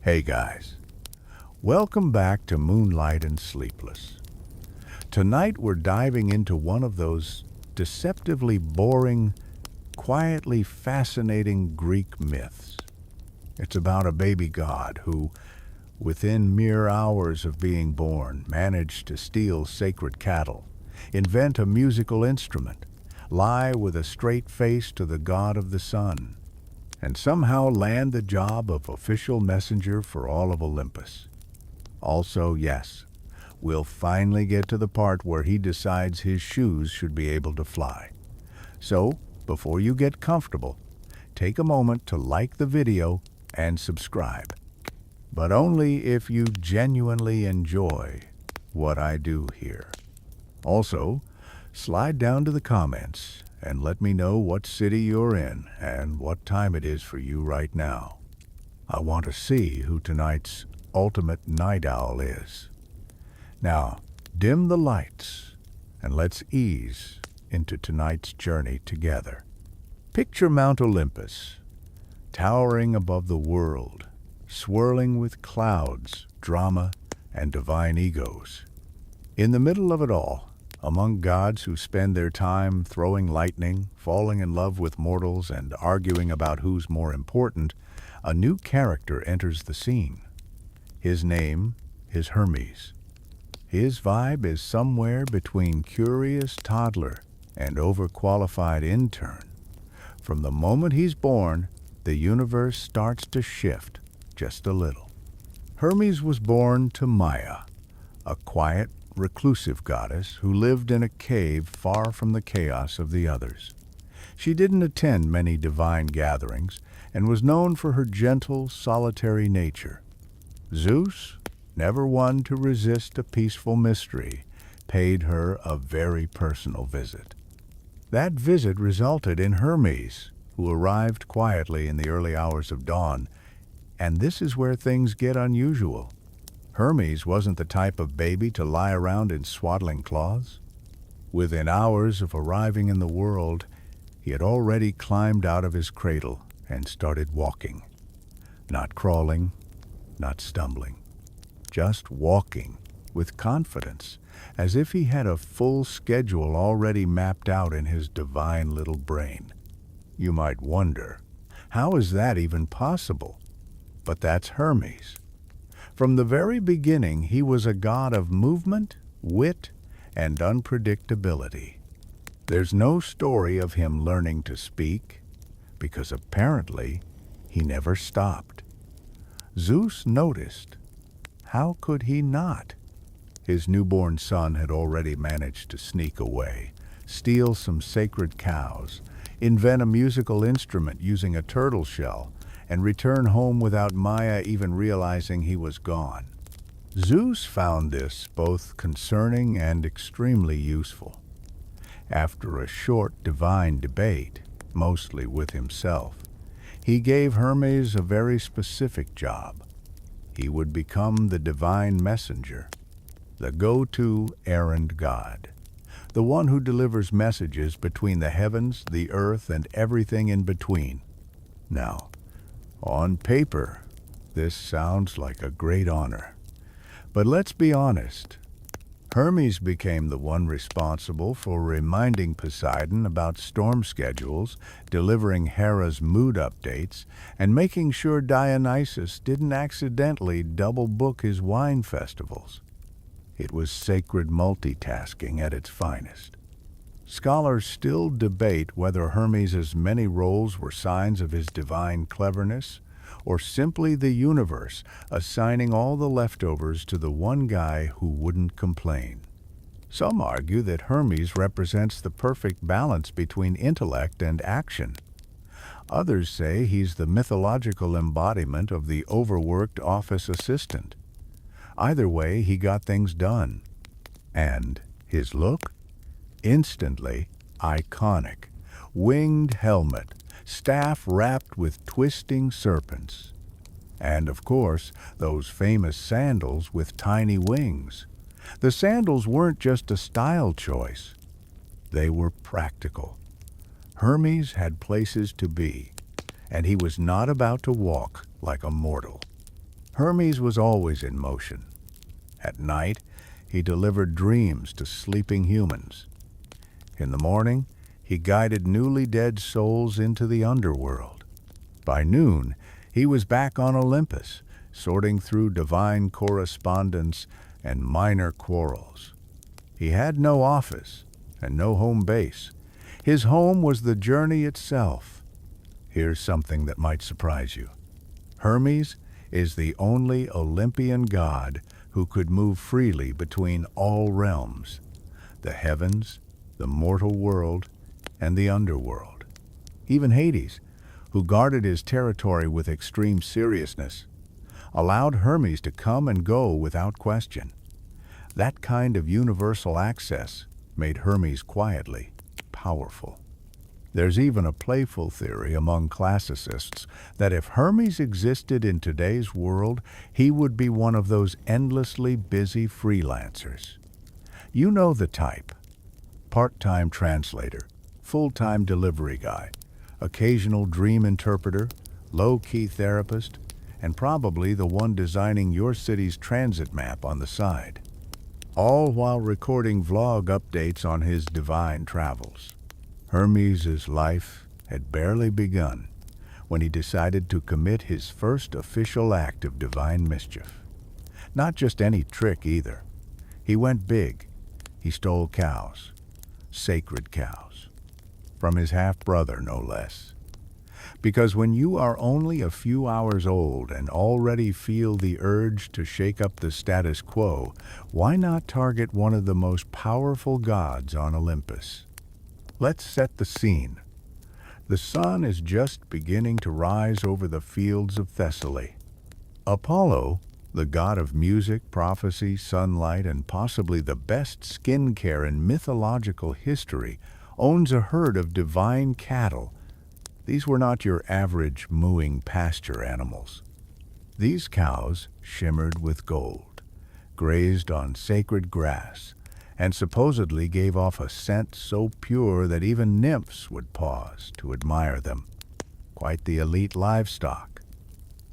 Hey guys, welcome back to Moonlight and Sleepless. Tonight we're diving into one of those deceptively boring, quietly fascinating Greek myths. It's about a baby god who, within mere hours of being born, managed to steal sacred cattle, invent a musical instrument, lie with a straight face to the god of the sun, and somehow land the job of official messenger for all of Olympus. Also, yes, we'll finally get to the part where he decides his shoes should be able to fly. So, before you get comfortable, take a moment to like the video and subscribe. But only if you genuinely enjoy what I do here. Also, slide down to the comments and let me know what city you're in and what time it is for you right now. I want to see who tonight's ultimate night owl is. Now, dim the lights and let's ease into tonight's journey together. Picture Mount Olympus, towering above the world, swirling with clouds, drama, and divine egos. In the middle of it all, among gods who spend their time throwing lightning, falling in love with mortals, and arguing about who's more important, a new character enters the scene. His name is Hermes. His vibe is somewhere between curious toddler and overqualified intern. From the moment he's born, the universe starts to shift just a little. Hermes was born to Maya, a quiet, reclusive goddess who lived in a cave far from the chaos of the others. She didn't attend many divine gatherings and was known for her gentle, solitary nature. Zeus, never one to resist a peaceful mystery, paid her a very personal visit. That visit resulted in Hermes, who arrived quietly in the early hours of dawn, and this is where things get unusual. Hermes wasn't the type of baby to lie around in swaddling cloths. Within hours of arriving in the world, he had already climbed out of his cradle and started walking. Not crawling, not stumbling, just walking with confidence, as if he had a full schedule already mapped out in his divine little brain. You might wonder, how is that even possible? But that's Hermes. From the very beginning, he was a god of movement, wit, and unpredictability. There's no story of him learning to speak, because apparently he never stopped. Zeus noticed. How could he not? His newborn son had already managed to sneak away, steal some sacred cows, invent a musical instrument using a turtle shell, and return home without Maya even realizing he was gone. Zeus found this both concerning and extremely useful. After a short divine debate, mostly with himself, he gave Hermes a very specific job. He would become the divine messenger, the go-to errand god, the one who delivers messages between the heavens, the earth, and everything in between. Now, on paper, this sounds like a great honor. But let's be honest. Hermes became the one responsible for reminding Poseidon about storm schedules, delivering Hera's mood updates, and making sure Dionysus didn't accidentally double-book his wine festivals. It was sacred multitasking at its finest. Scholars still debate whether Hermes' many roles were signs of his divine cleverness, or simply the universe assigning all the leftovers to the one guy who wouldn't complain. Some argue that Hermes represents the perfect balance between intellect and action. Others say he's the mythological embodiment of the overworked office assistant. Either way, he got things done. And his look? Instantly iconic. Winged helmet, staff wrapped with twisting serpents. And of course, those famous sandals with tiny wings. The sandals weren't just a style choice. They were practical. Hermes had places to be, and he was not about to walk like a mortal. Hermes was always in motion. At night, he delivered dreams to sleeping humans. In the morning, he guided newly dead souls into the underworld. By noon, he was back on Olympus, sorting through divine correspondence and minor quarrels. He had no office and no home base. His home was the journey itself. Here's something that might surprise you. Hermes is the only Olympian god who could move freely between all realms, the heavens, the mortal world, and the underworld. Even Hades, who guarded his territory with extreme seriousness, allowed Hermes to come and go without question. That kind of universal access made Hermes quietly powerful. There's even a playful theory among classicists that if Hermes existed in today's world, he would be one of those endlessly busy freelancers. You know the type. Part-time translator, full-time delivery guy, occasional dream interpreter, low-key therapist, and probably the one designing your city's transit map on the side. All while recording vlog updates on his divine travels. Hermes' life had barely begun when he decided to commit his first official act of divine mischief. Not just any trick either. He went big. He stole cows, sacred cows, from his half-brother no less. Because when you are only a few hours old and already feel the urge to shake up the status quo, why not target one of the most powerful gods on Olympus? Let's set the scene. The sun is just beginning to rise over the fields of Thessaly. Apollo, the god of music, prophecy, sunlight, and possibly the best skincare in mythological history, owns a herd of divine cattle. These were not your average mooing pasture animals. These cows shimmered with gold, grazed on sacred grass, and supposedly gave off a scent so pure that even nymphs would pause to admire them. Quite the elite livestock.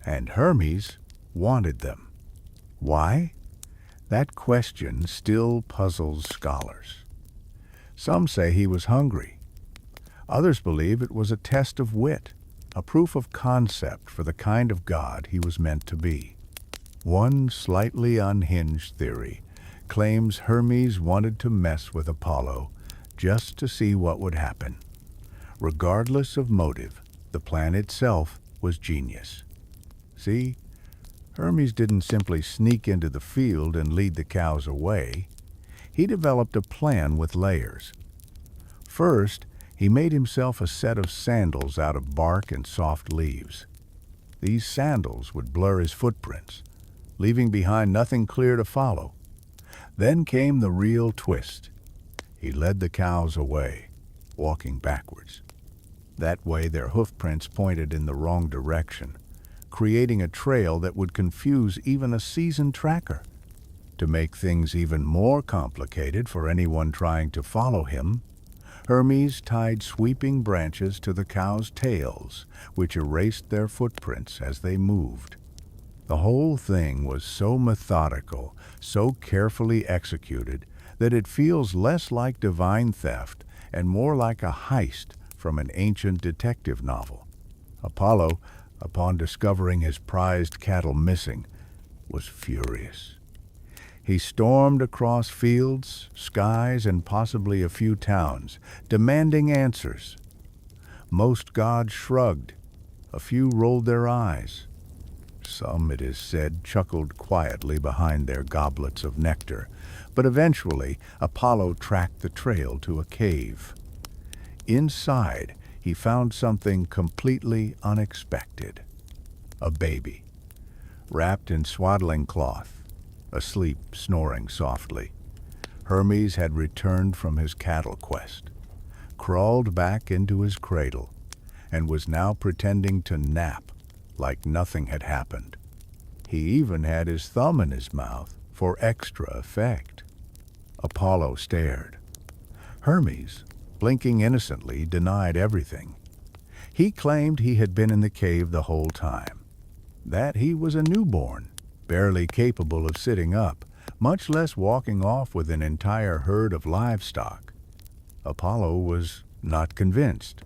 And Hermes wanted them. Why? That question still puzzles scholars. Some say he was hungry. Others believe it was a test of wit, a proof of concept for the kind of god he was meant to be. One slightly unhinged theory claims Hermes wanted to mess with Apollo just to see what would happen. Regardless of motive, the plan itself was genius. See, Hermes didn't simply sneak into the field and lead the cows away. He developed a plan with layers. First, he made himself a set of sandals out of bark and soft leaves. These sandals would blur his footprints, leaving behind nothing clear to follow. Then came the real twist. He led the cows away, walking backwards. That way their hoofprints pointed in the wrong direction, creating a trail that would confuse even a seasoned tracker. To make things even more complicated for anyone trying to follow him, Hermes tied sweeping branches to the cows' tails, which erased their footprints as they moved. The whole thing was so methodical, so carefully executed, that it feels less like divine theft and more like a heist from an ancient detective novel. Apollo, upon discovering his prized cattle missing, was furious. He stormed across fields, skies, and possibly a few towns, demanding answers. Most gods shrugged. A few rolled their eyes. Some, it is said, chuckled quietly behind their goblets of nectar, but eventually Apollo tracked the trail to a cave. Inside, he found something completely unexpected. A baby, wrapped in swaddling cloth, asleep, snoring softly. Hermes had returned from his cattle quest, crawled back into his cradle, and was now pretending to nap like nothing had happened. He even had his thumb in his mouth for extra effect. Apollo stared. Hermes, blinking innocently, denied everything. He claimed he had been in the cave the whole time, that he was a newborn, barely capable of sitting up, much less walking off with an entire herd of livestock. Apollo was not convinced.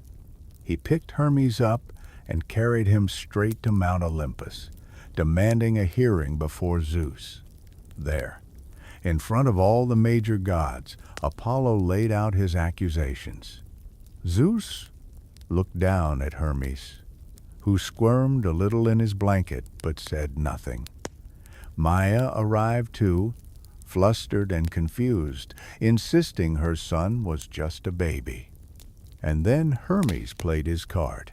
He picked Hermes up and carried him straight to Mount Olympus, demanding a hearing before Zeus. There, in front of all the major gods, Apollo laid out his accusations. Zeus looked down at Hermes, who squirmed a little in his blanket but said nothing. Maia arrived too, flustered and confused, insisting her son was just a baby. And then Hermes played his card.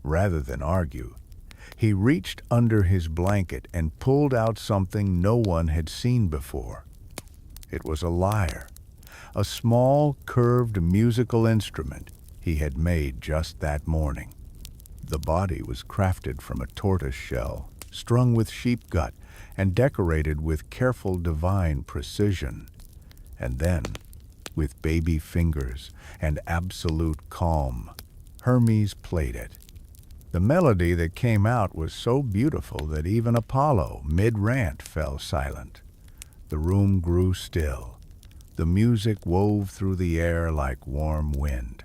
Rather than argue, he reached under his blanket and pulled out something no one had seen before. It was a lyre, a small, curved musical instrument he had made just that morning. The body was crafted from a tortoise shell, strung with sheep gut, and decorated with careful divine precision. And then, with baby fingers and absolute calm, Hermes played it. The melody that came out was so beautiful that even Apollo, mid-rant, fell silent. The room grew still. The music wove through the air like warm wind.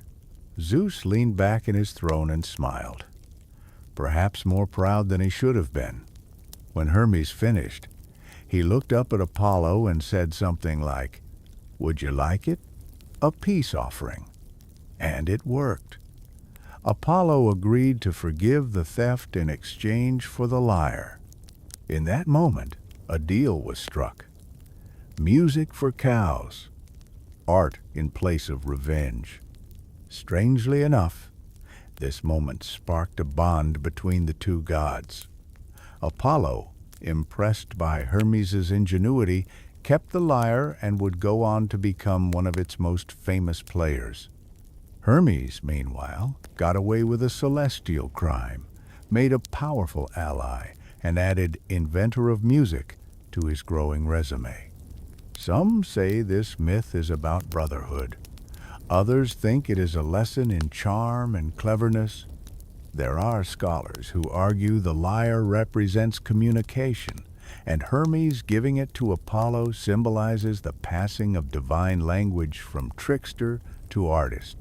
Zeus leaned back in his throne and smiled, perhaps more proud than he should have been. When Hermes finished, he looked up at Apollo and said something like, "Would you like it? A peace offering." And it worked. Apollo agreed to forgive the theft in exchange for the lyre. In that moment, a deal was struck. Music for cows, art in place of revenge. Strangely enough, this moment sparked a bond between the two gods. Apollo, impressed by Hermes's ingenuity, kept the lyre and would go on to become one of its most famous players. Hermes, meanwhile, got away with a celestial crime, made a powerful ally, and added inventor of music to his growing resume. Some say this myth is about brotherhood. Others think it is a lesson in charm and cleverness. There are scholars who argue the lyre represents communication, and Hermes giving it to Apollo symbolizes the passing of divine language from trickster to artist.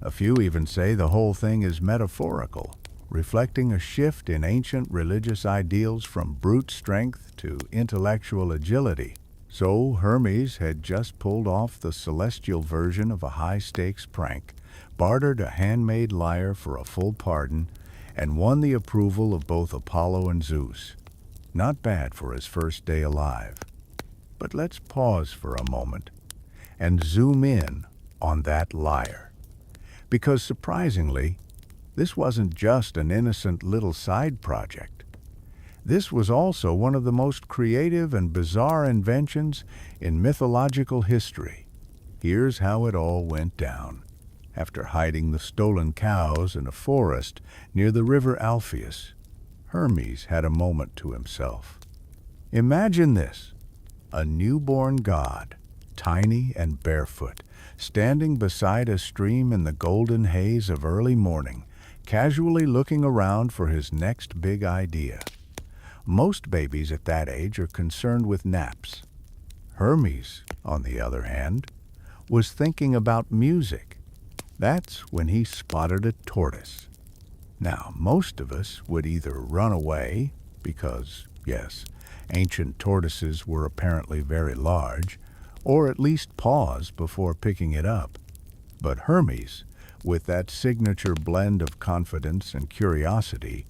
A few even say the whole thing is metaphorical, reflecting a shift in ancient religious ideals from brute strength to intellectual agility. So Hermes had just pulled off the celestial version of a high-stakes prank, bartered a handmade lyre for a full pardon, and won the approval of both Apollo and Zeus. Not bad for his first day alive. But let's pause for a moment and zoom in on that lyre. Because surprisingly, this wasn't just an innocent little side project. This was also one of the most creative and bizarre inventions in mythological history. Here's how it all went down. After hiding the stolen cows in a forest near the river Alpheus, Hermes had a moment to himself. Imagine this, a newborn god, tiny and barefoot, standing beside a stream in the golden haze of early morning, casually looking around for his next big idea. Most babies at that age are concerned with naps. Hermes, on the other hand, was thinking about music. That's when he spotted a tortoise. Now, most of us would either run away, because, yes, ancient tortoises were apparently very large, or at least pause before picking it up. But Hermes, with that signature blend of confidence and curiosity,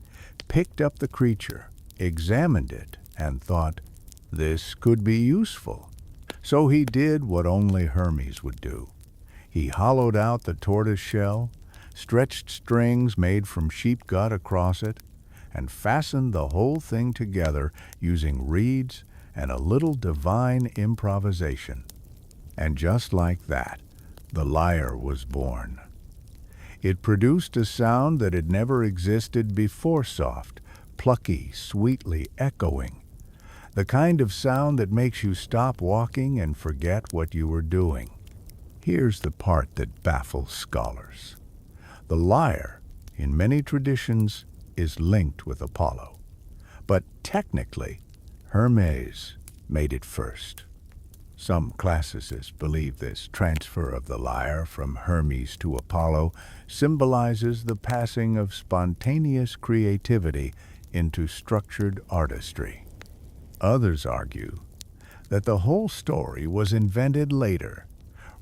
picked up the creature, examined it, and thought, this could be useful. So he did what only Hermes would do. He hollowed out the tortoise shell, stretched strings made from sheep gut across it, and fastened the whole thing together using reeds and a little divine improvisation. And just like that, the lyre was born. It produced a sound that had never existed before, soft, plucky, sweetly echoing. The kind of sound that makes you stop walking and forget what you were doing. Here's the part that baffles scholars. The lyre, in many traditions, is linked with Apollo. But technically, Hermes made it first. Some classicists believe this transfer of the lyre from Hermes to Apollo symbolizes the passing of spontaneous creativity into structured artistry. Others argue that the whole story was invented later,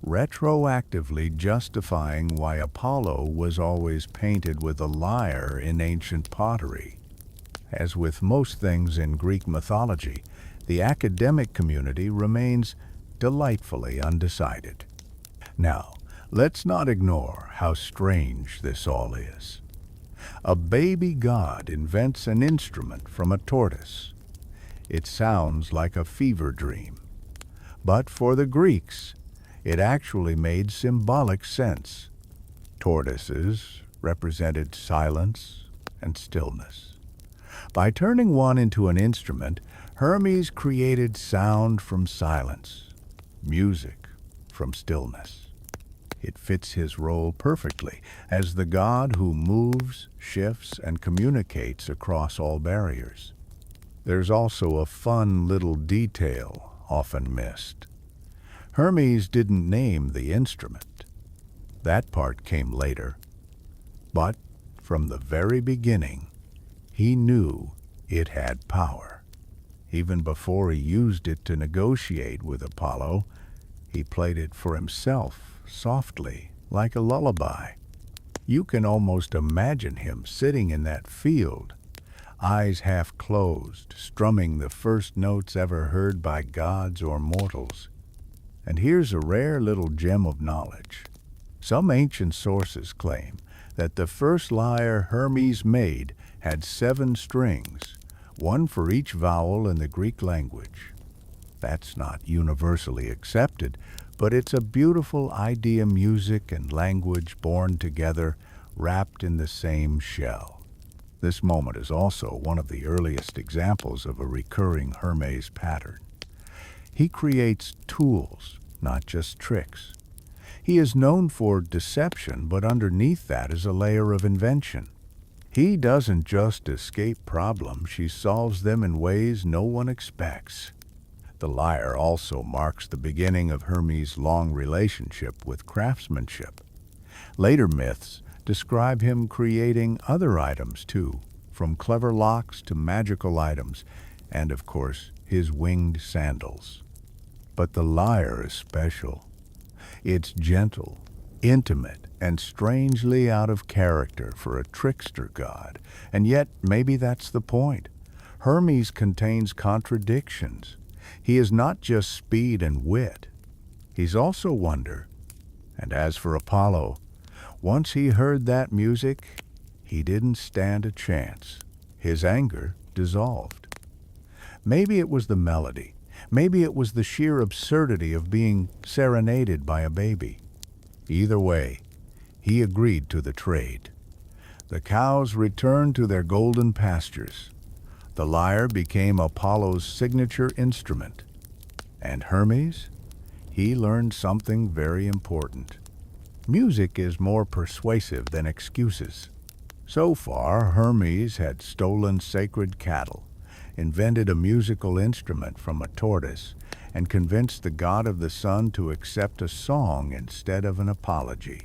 retroactively justifying why Apollo was always painted with a lyre in ancient pottery. As with most things in Greek mythology, the academic community remains delightfully undecided. Now, let's not ignore how strange this all is. A baby god invents an instrument from a tortoise. It sounds like a fever dream. But for the Greeks, it actually made symbolic sense. Tortoises represented silence and stillness. By turning one into an instrument, Hermes created sound from silence, music from stillness. It fits his role perfectly as the god who moves, shifts, and communicates across all barriers. There's also a fun little detail often missed. Hermes didn't name the instrument. That part came later. But from the very beginning, he knew it had power. Even before he used it to negotiate with Apollo, he played it for himself, softly, like a lullaby. You can almost imagine him sitting in that field, eyes half closed, strumming the first notes ever heard by gods or mortals. And here's a rare little gem of knowledge. Some ancient sources claim that the first lyre Hermes made had 7 strings, one for each vowel in the Greek language. That's not universally accepted, but it's a beautiful idea, music and language born together, wrapped in the same shell. This moment is also one of the earliest examples of a recurring Hermes pattern. He creates tools, not just tricks. He is known for deception, but underneath that is a layer of invention. He doesn't just escape problems, he solves them in ways no one expects. The lyre also marks the beginning of Hermes' long relationship with craftsmanship. Later myths describe him creating other items too, from clever locks to magical items, and of course, his winged sandals. But the lyre is special. It's gentle, intimate, and strangely out of character for a trickster god, and yet maybe that's the point. Hermes contains contradictions. He is not just speed and wit. He's also wonder. And as for Apollo, once he heard that music, he didn't stand a chance. His anger dissolved. Maybe it was the melody. Maybe it was the sheer absurdity of being serenaded by a baby. Either way, he agreed to the trade. The cows returned to their golden pastures. The lyre became Apollo's signature instrument. And Hermes? He learned something very important. Music is more persuasive than excuses. So far, Hermes had stolen sacred cattle, invented a musical instrument from a tortoise, and convinced the god of the sun to accept a song instead of an apology.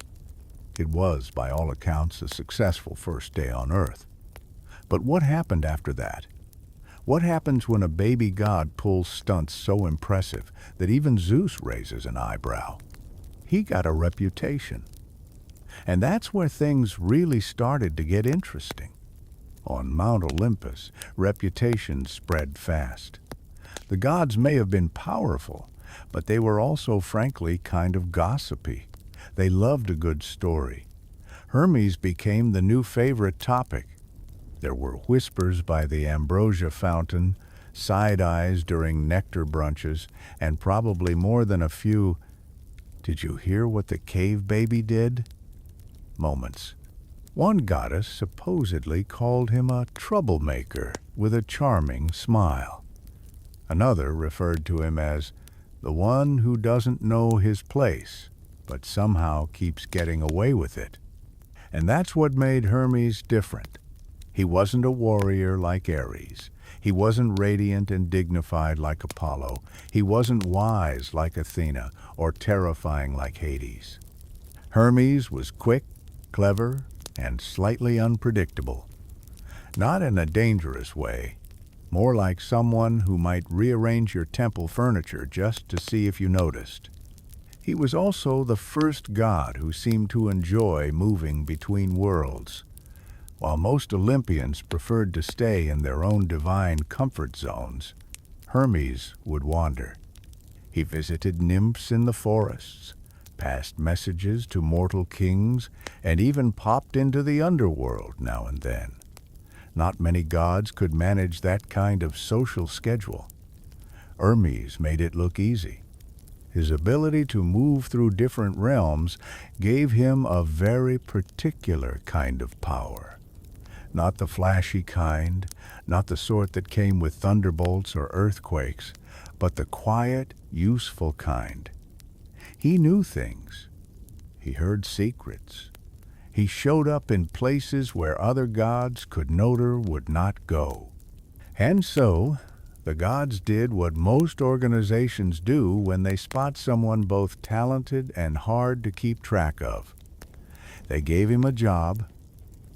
It was, by all accounts, a successful first day on Earth. But what happened after that? What happens when a baby god pulls stunts so impressive that even Zeus raises an eyebrow? He got a reputation. And that's where things really started to get interesting. On Mount Olympus, reputation spread fast. The gods may have been powerful, but they were also frankly kind of gossipy. They loved a good story. Hermes became the new favorite topic. There were whispers by the ambrosia fountain, side eyes during nectar brunches, and probably more than a few, "Did you hear what the cave baby did?" moments. One goddess supposedly called him a troublemaker with a charming smile. Another referred to him as the one who doesn't know his place, but somehow keeps getting away with it. And that's what made Hermes different. He wasn't a warrior like Ares. He wasn't radiant and dignified like Apollo. He wasn't wise like Athena or terrifying like Hades. Hermes was quick, clever, and slightly unpredictable. Not in a dangerous way, more like someone who might rearrange your temple furniture just to see if you noticed. He was also the first god who seemed to enjoy moving between worlds. While most Olympians preferred to stay in their own divine comfort zones, Hermes would wander. He visited nymphs in the forests, passed messages to mortal kings, and even popped into the underworld now and then. Not many gods could manage that kind of social schedule. Hermes made it look easy. His ability to move through different realms gave him a very particular kind of power. Not the flashy kind, not the sort that came with thunderbolts or earthquakes, but the quiet, useful kind. He knew things. He heard secrets. He showed up in places where other gods could not or would not go. And so, the gods did what most organizations do when they spot someone both talented and hard to keep track of. They gave him a job.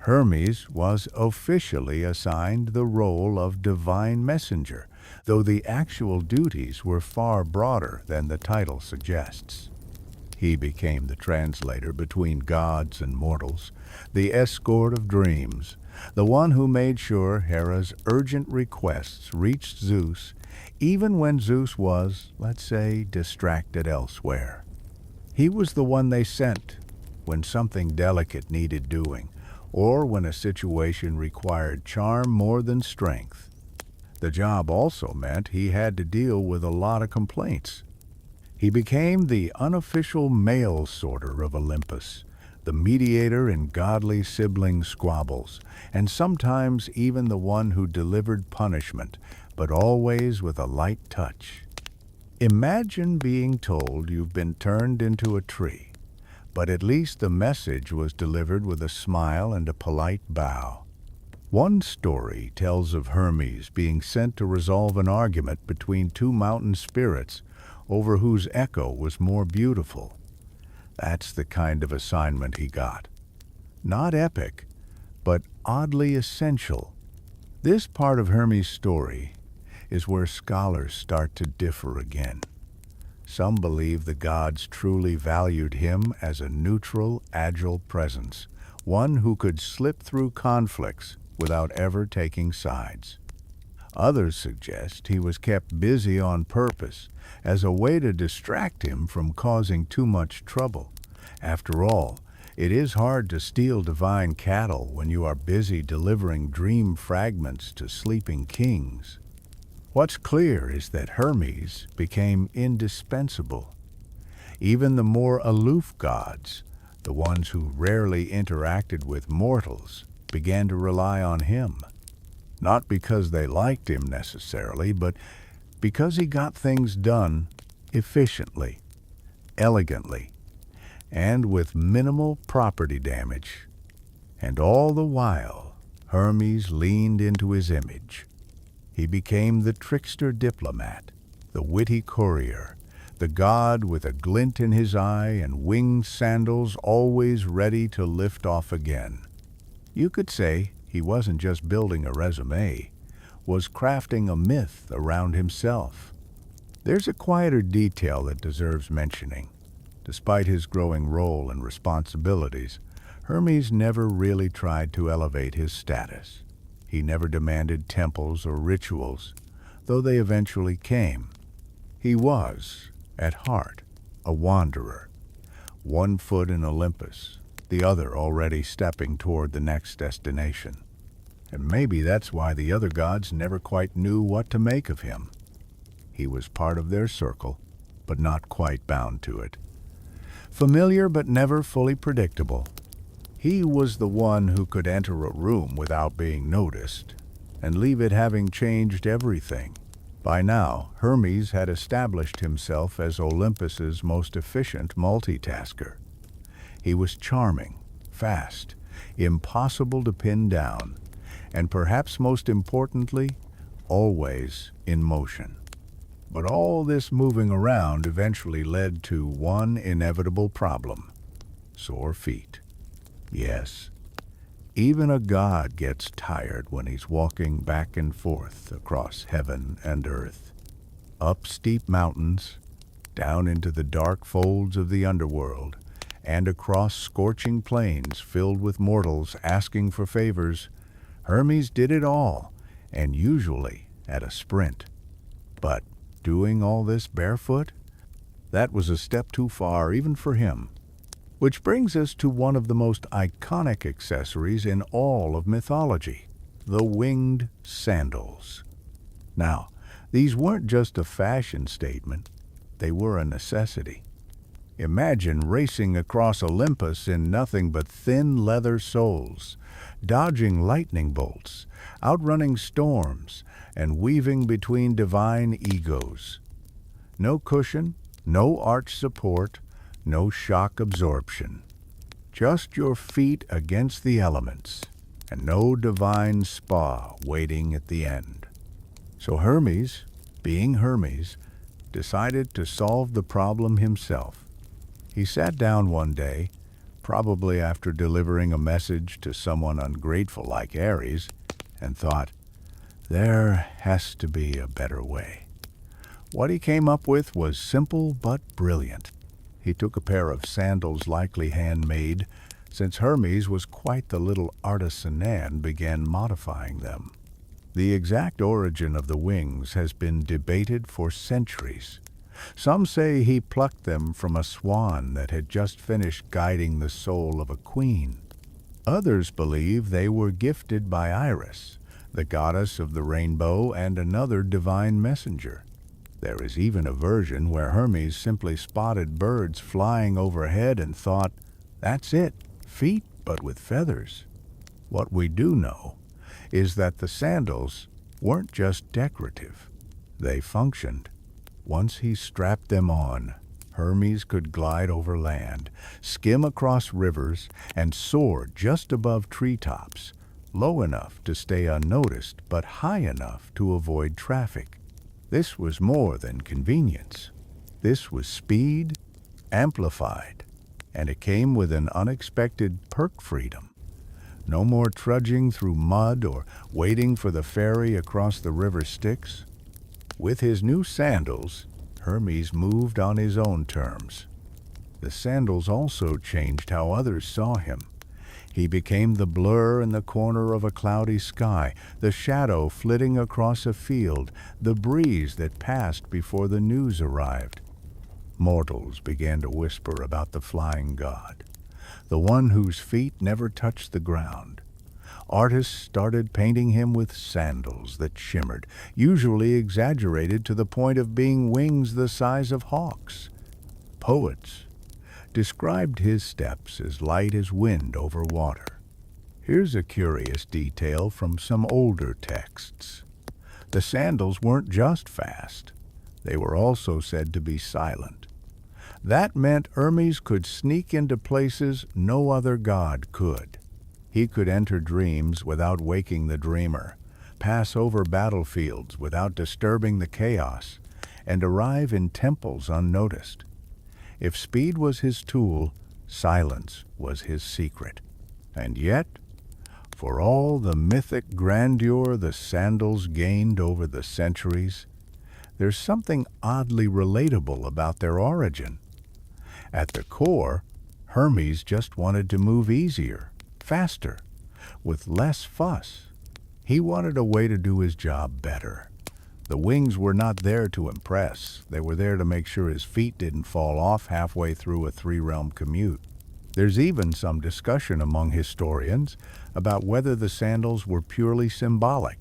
Hermes was officially assigned the role of divine messenger, though the actual duties were far broader than the title suggests. He became the translator between gods and mortals, the escort of dreams, the one who made sure Hera's urgent requests reached Zeus, even when Zeus was, let's say, distracted elsewhere. He was the one they sent when something delicate needed doing, or when a situation required charm more than strength. The job also meant he had to deal with a lot of complaints. He became the unofficial mail sorter of Olympus, the mediator in godly sibling squabbles, and sometimes even the one who delivered punishment, but always with a light touch. Imagine being told you've been turned into a tree, but at least the message was delivered with a smile and a polite bow. One story tells of Hermes being sent to resolve an argument between two mountain spirits over whose echo was more beautiful. That's the kind of assignment he got. Not epic, but oddly essential. This part of Hermes' story is where scholars start to differ again. Some believe the gods truly valued him as a neutral, agile presence, one who could slip through conflicts without ever taking sides. Others suggest he was kept busy on purpose as a way to distract him from causing too much trouble. After all, it is hard to steal divine cattle when you are busy delivering dream fragments to sleeping kings. What's clear is that Hermes became indispensable. Even the more aloof gods, the ones who rarely interacted with mortals, began to rely on him. Not because they liked him necessarily, but because he got things done efficiently, elegantly, and with minimal property damage. And all the while, Hermes leaned into his image. He became the trickster diplomat, the witty courier, the god with a glint in his eye and winged sandals always ready to lift off again. You could say he wasn't just building a resume, was crafting a myth around himself. There's a quieter detail that deserves mentioning. Despite his growing role and responsibilities, Hermes never really tried to elevate his status. He never demanded temples or rituals, though they eventually came. He was, at heart, a wanderer, one foot in Olympus, the other already stepping toward the next destination. And maybe that's why the other gods never quite knew what to make of him. He was part of their circle, but not quite bound to it. Familiar but never fully predictable. He was the one who could enter a room without being noticed, and leave it having changed everything. By now, Hermes had established himself as Olympus's most efficient multitasker. He was charming, fast, impossible to pin down, and perhaps most importantly, always in motion. But all this moving around eventually led to one inevitable problem: sore feet. Yes, even a god gets tired when he's walking back and forth across heaven and earth, up steep mountains, down into the dark folds of the underworld, and across scorching plains filled with mortals asking for favors. Hermes did it all, and usually at a sprint. But doing all this barefoot? That was a step too far even for him. Which brings us to one of the most iconic accessories in all of mythology: the winged sandals. Now, these weren't just a fashion statement, they were a necessity. Imagine racing across Olympus in nothing but thin leather soles, dodging lightning bolts, outrunning storms, and weaving between divine egos. No cushion, no arch support, no shock absorption. Just your feet against the elements, and no divine spa waiting at the end. So Hermes, being Hermes, decided to solve the problem himself. He sat down one day, probably after delivering a message to someone ungrateful like Ares, and thought, there has to be a better way. What he came up with was simple but brilliant. He took a pair of sandals likely handmade, since Hermes was quite the little artisan, and began modifying them. The exact origin of the wings has been debated for centuries. Some say he plucked them from a swan that had just finished guiding the soul of a queen. Others believe they were gifted by Iris, the goddess of the rainbow and another divine messenger. There is even a version where Hermes simply spotted birds flying overhead and thought, that's it, feet but with feathers. What we do know is that the sandals weren't just decorative. They functioned. Once he strapped them on, Hermes could glide over land, skim across rivers, and soar just above treetops, low enough to stay unnoticed but high enough to avoid traffic. This was more than convenience. This was speed, amplified, and it came with an unexpected perk: freedom. No more trudging through mud or waiting for the ferry across the river Styx. With his new sandals, Hermes moved on his own terms. The sandals also changed how others saw him. He became the blur in the corner of a cloudy sky, the shadow flitting across a field, the breeze that passed before the news arrived. Mortals began to whisper about the flying god, the one whose feet never touched the ground. Artists started painting him with sandals that shimmered, usually exaggerated to the point of being wings the size of hawks. Poets described his steps as light as wind over water. Here's a curious detail from some older texts. The sandals weren't just fast. They were also said to be silent. That meant Hermes could sneak into places no other god could. He could enter dreams without waking the dreamer, pass over battlefields without disturbing the chaos, and arrive in temples unnoticed. If speed was his tool, silence was his secret. And yet, for all the mythic grandeur the sandals gained over the centuries, there's something oddly relatable about their origin. At the core, Hermes just wanted to move easier, faster, with less fuss. He wanted a way to do his job better. The wings were not there to impress. They were there to make sure his feet didn't fall off halfway through a three-realm commute. There's even some discussion among historians about whether the sandals were purely symbolic.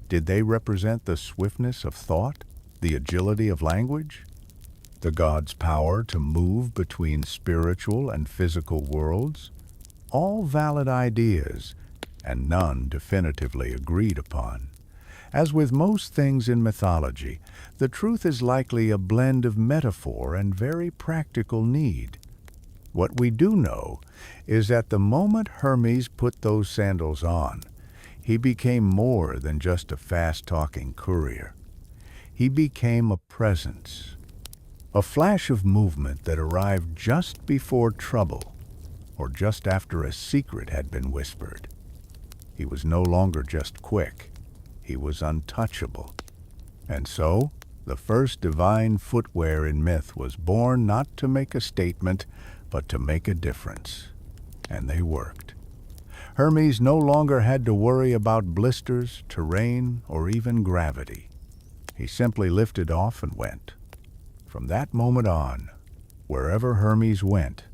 Did they represent the swiftness of thought, the agility of language, the god's power to move between spiritual and physical worlds? All valid ideas, and none definitively agreed upon. As with most things in mythology, the truth is likely a blend of metaphor and very practical need. What we do know is that the moment Hermes put those sandals on, He became more than just a fast-talking courier. He became a presence, a flash of movement that arrived just before trouble, or just after a secret had been whispered. He was no longer just quick, he was untouchable. And so, the first divine footwear in myth was born not to make a statement, but to make a difference. And they worked. Hermes no longer had to worry about blisters, terrain, or even gravity. He simply lifted off and went. From that moment on, wherever Hermes went,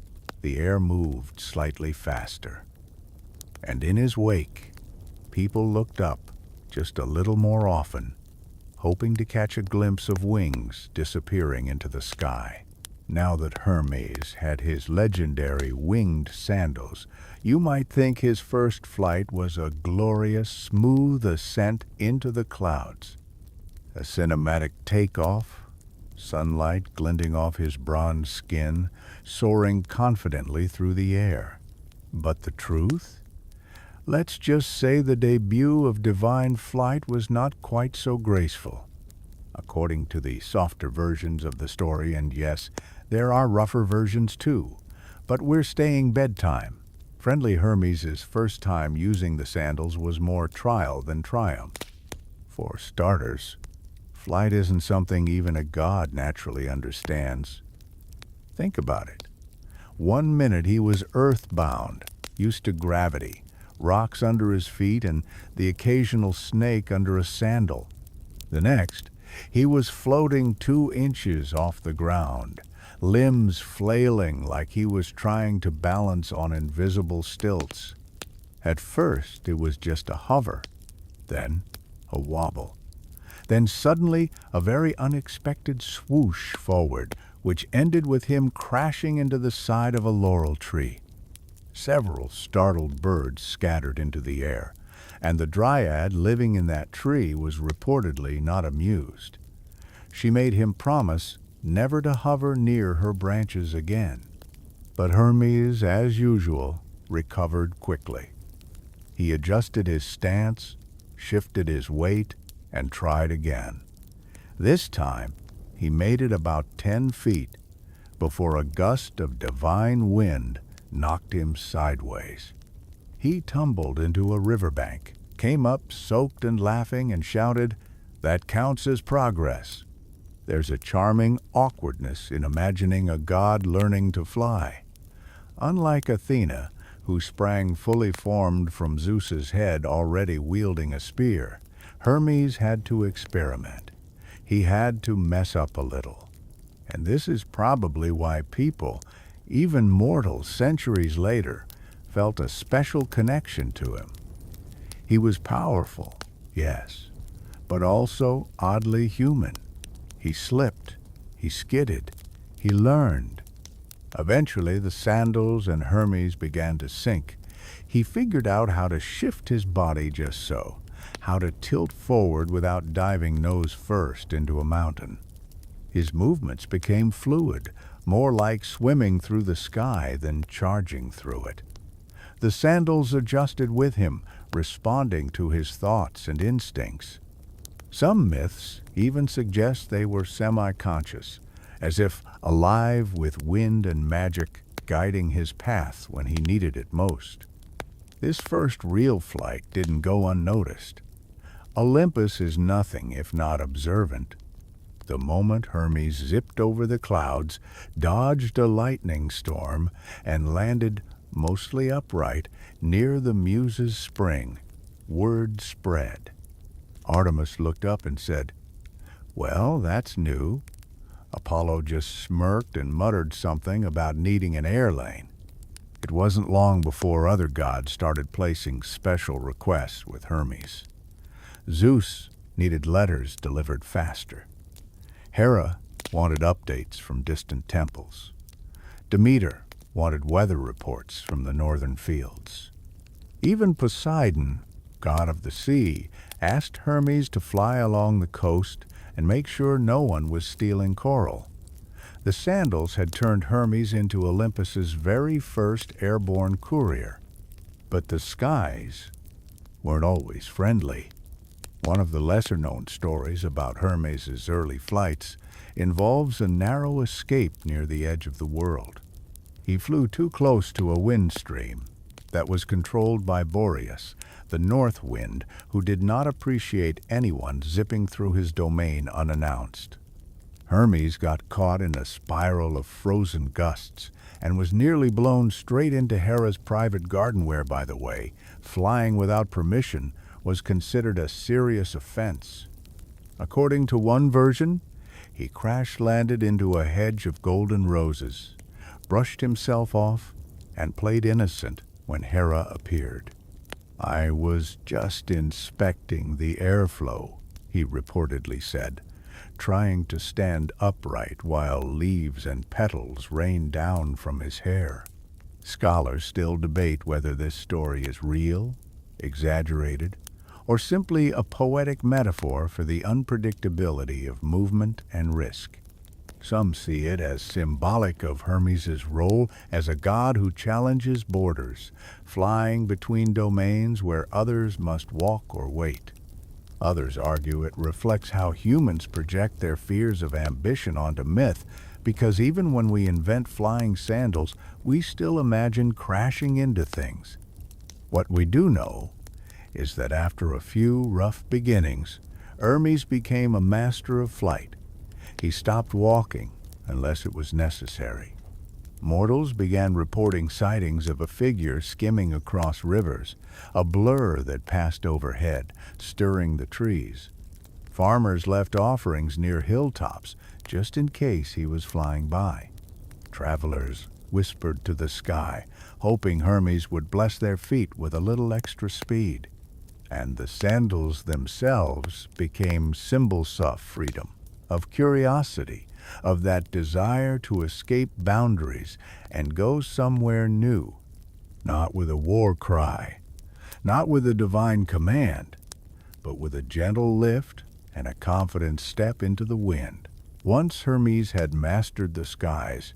the air moved slightly faster. And in his wake, people looked up just a little more often, hoping to catch a glimpse of wings disappearing into the sky. Now that Hermes had his legendary winged sandals, you might think his first flight was a glorious, smooth ascent into the clouds. A cinematic takeoff, sunlight glinting off his bronze skin, soaring confidently through the air. But the truth? Let's just say the debut of divine flight was not quite so graceful. According to the softer versions of the story, and yes, there are rougher versions too, but we're staying bedtime. Friendly Hermes' first time using the sandals was more trial than triumph. For starters, flight isn't something even a god naturally understands. Think about it. 1 minute he was earthbound, used to gravity, rocks under his feet, and the occasional snake under a sandal. The next, he was floating 2 inches off the ground, limbs flailing like he was trying to balance on invisible stilts. At first, it was just a hover, then a wobble. Then suddenly, a very unexpected swoosh forward, which ended with him crashing into the side of a laurel tree. Several startled birds scattered into the air, and the dryad living in that tree was reportedly not amused. She made him promise never to hover near her branches again. But Hermes, as usual, recovered quickly. He adjusted his stance, shifted his weight, and tried again. This time, he made it about 10 feet before a gust of divine wind knocked him sideways. He tumbled into a riverbank, came up soaked and laughing, and shouted, "That counts as progress." There's a charming awkwardness in imagining a god learning to fly. Unlike Athena, who sprang fully formed from Zeus's head already wielding a spear, Hermes had to experiment. He had to mess up a little. And this is probably why people, even mortals centuries later, felt a special connection to him. He was powerful, yes, but also oddly human. He slipped, he skidded, he learned. Eventually, the sandals and Hermes began to sink. He figured out how to shift his body just so, how to tilt forward without diving nose first into a mountain. His movements became fluid, more like swimming through the sky than charging through it. The sandals adjusted with him, responding to his thoughts and instincts. Some myths even suggest they were semi-conscious, as if alive with wind and magic guiding his path when he needed it most. This first real flight didn't go unnoticed. Olympus is nothing if not observant. The moment Hermes zipped over the clouds, dodged a lightning storm, and landed, mostly upright, near the Muses' spring, word spread. Artemis looked up and said, "Well, that's new." Apollo just smirked and muttered something about needing an air lane. It wasn't long before other gods started placing special requests with Hermes. Zeus needed letters delivered faster. Hera wanted updates from distant temples. Demeter wanted weather reports from the northern fields. Even Poseidon, god of the sea, asked Hermes to fly along the coast and make sure no one was stealing coral. The sandals had turned Hermes into Olympus's very first airborne courier. But the skies, weren't always friendly. One of the lesser-known stories about Hermes' early flights involves a narrow escape near the edge of the world. He flew too close to a wind stream that was controlled by Boreas, the north wind, who did not appreciate anyone zipping through his domain unannounced. Hermes got caught in a spiral of frozen gusts and was nearly blown straight into Hera's private garden where, by the way, flying without permission was considered a serious offense. According to one version, he crash-landed into a hedge of golden roses, brushed himself off, and played innocent when Hera appeared. "I was just inspecting the airflow," he reportedly said, trying to stand upright while leaves and petals rained down from his hair. Scholars still debate whether this story is real, exaggerated, or simply a poetic metaphor for the unpredictability of movement and risk. Some see it as symbolic of Hermes' role as a god who challenges borders, flying between domains where others must walk or wait. Others argue it reflects how humans project their fears of ambition onto myth, because even when we invent flying sandals, we still imagine crashing into things. What we do know is that after a few rough beginnings, Hermes became a master of flight. He stopped walking unless it was necessary. Mortals began reporting sightings of a figure skimming across rivers, a blur that passed overhead, stirring the trees. Farmers left offerings near hilltops just in case he was flying by. Travelers whispered to the sky, hoping Hermes would bless their feet with a little extra speed. And the sandals themselves became symbols of freedom, of curiosity, of that desire to escape boundaries and go somewhere new, not with a war cry, not with a divine command, but with a gentle lift and a confident step into the wind. Once Hermes had mastered the skies,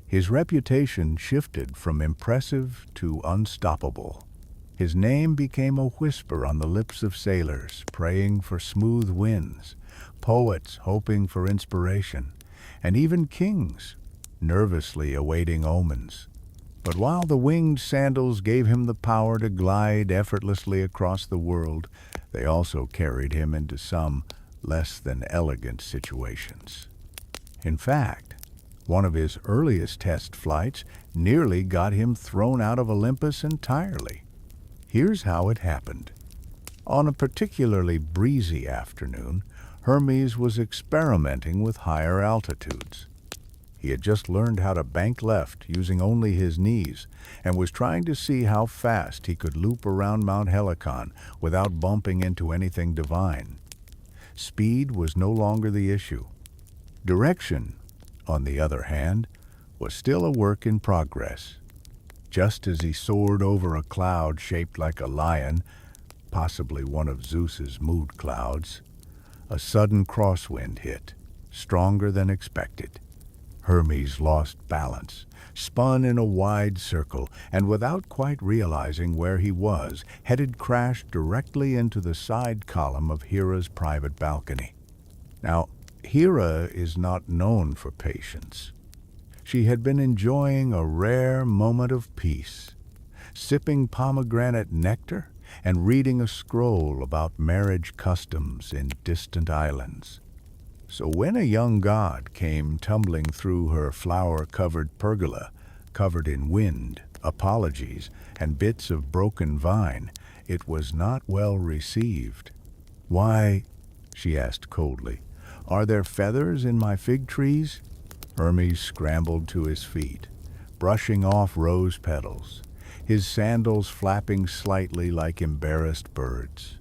his reputation shifted from impressive to unstoppable. His name became a whisper on the lips of sailors praying for smooth winds, poets hoping for inspiration, and even kings nervously awaiting omens. But while the winged sandals gave him the power to glide effortlessly across the world, they also carried him into some less than elegant situations. In fact, one of his earliest test flights nearly got him thrown out of Olympus entirely. Here's how it happened. On a particularly breezy afternoon, Hermes was experimenting with higher altitudes. He had just learned how to bank left using only his knees and was trying to see how fast he could loop around Mount Helicon without bumping into anything divine. Speed was no longer the issue. Direction, on the other hand, was still a work in progress. Just as he soared over a cloud shaped like a lion, possibly one of Zeus's mood clouds, a sudden crosswind hit, stronger than expected. Hermes lost balance, spun in a wide circle, and without quite realizing where he was, headed crash directly into the side column of Hera's private balcony. Now, Hera is not known for patience. She had been enjoying a rare moment of peace, sipping pomegranate nectar and reading a scroll about marriage customs in distant islands. So when a young god came tumbling through her flower-covered pergola, covered in wind, apologies, and bits of broken vine, it was not well received. "Why," she asked coldly, "are there feathers in my fig trees?" Hermes scrambled to his feet, brushing off rose petals, his sandals flapping slightly like embarrassed birds.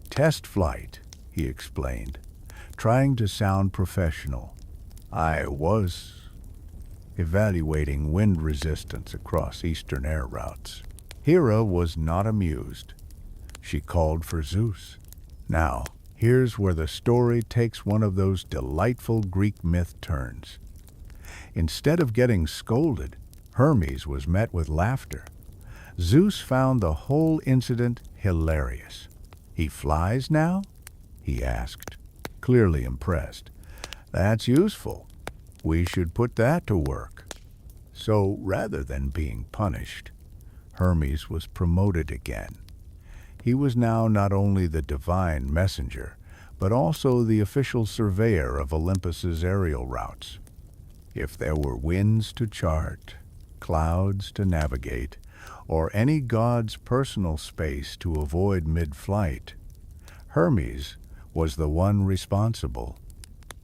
"Test flight," he explained, trying to sound professional. "I was evaluating wind resistance across eastern air routes." Hera was not amused. She called for Zeus. Now, here's where the story takes one of those delightful Greek myth turns. Instead of getting scolded, Hermes was met with laughter. Zeus found the whole incident hilarious. "He flies now?" he asked, clearly impressed. "That's useful. We should put that to work." So rather than being punished, Hermes was promoted again. He was now not only the divine messenger, but also the official surveyor of Olympus's aerial routes. If there were winds to chart, clouds to navigate, or any god's personal space to avoid mid-flight, Hermes was the one responsible.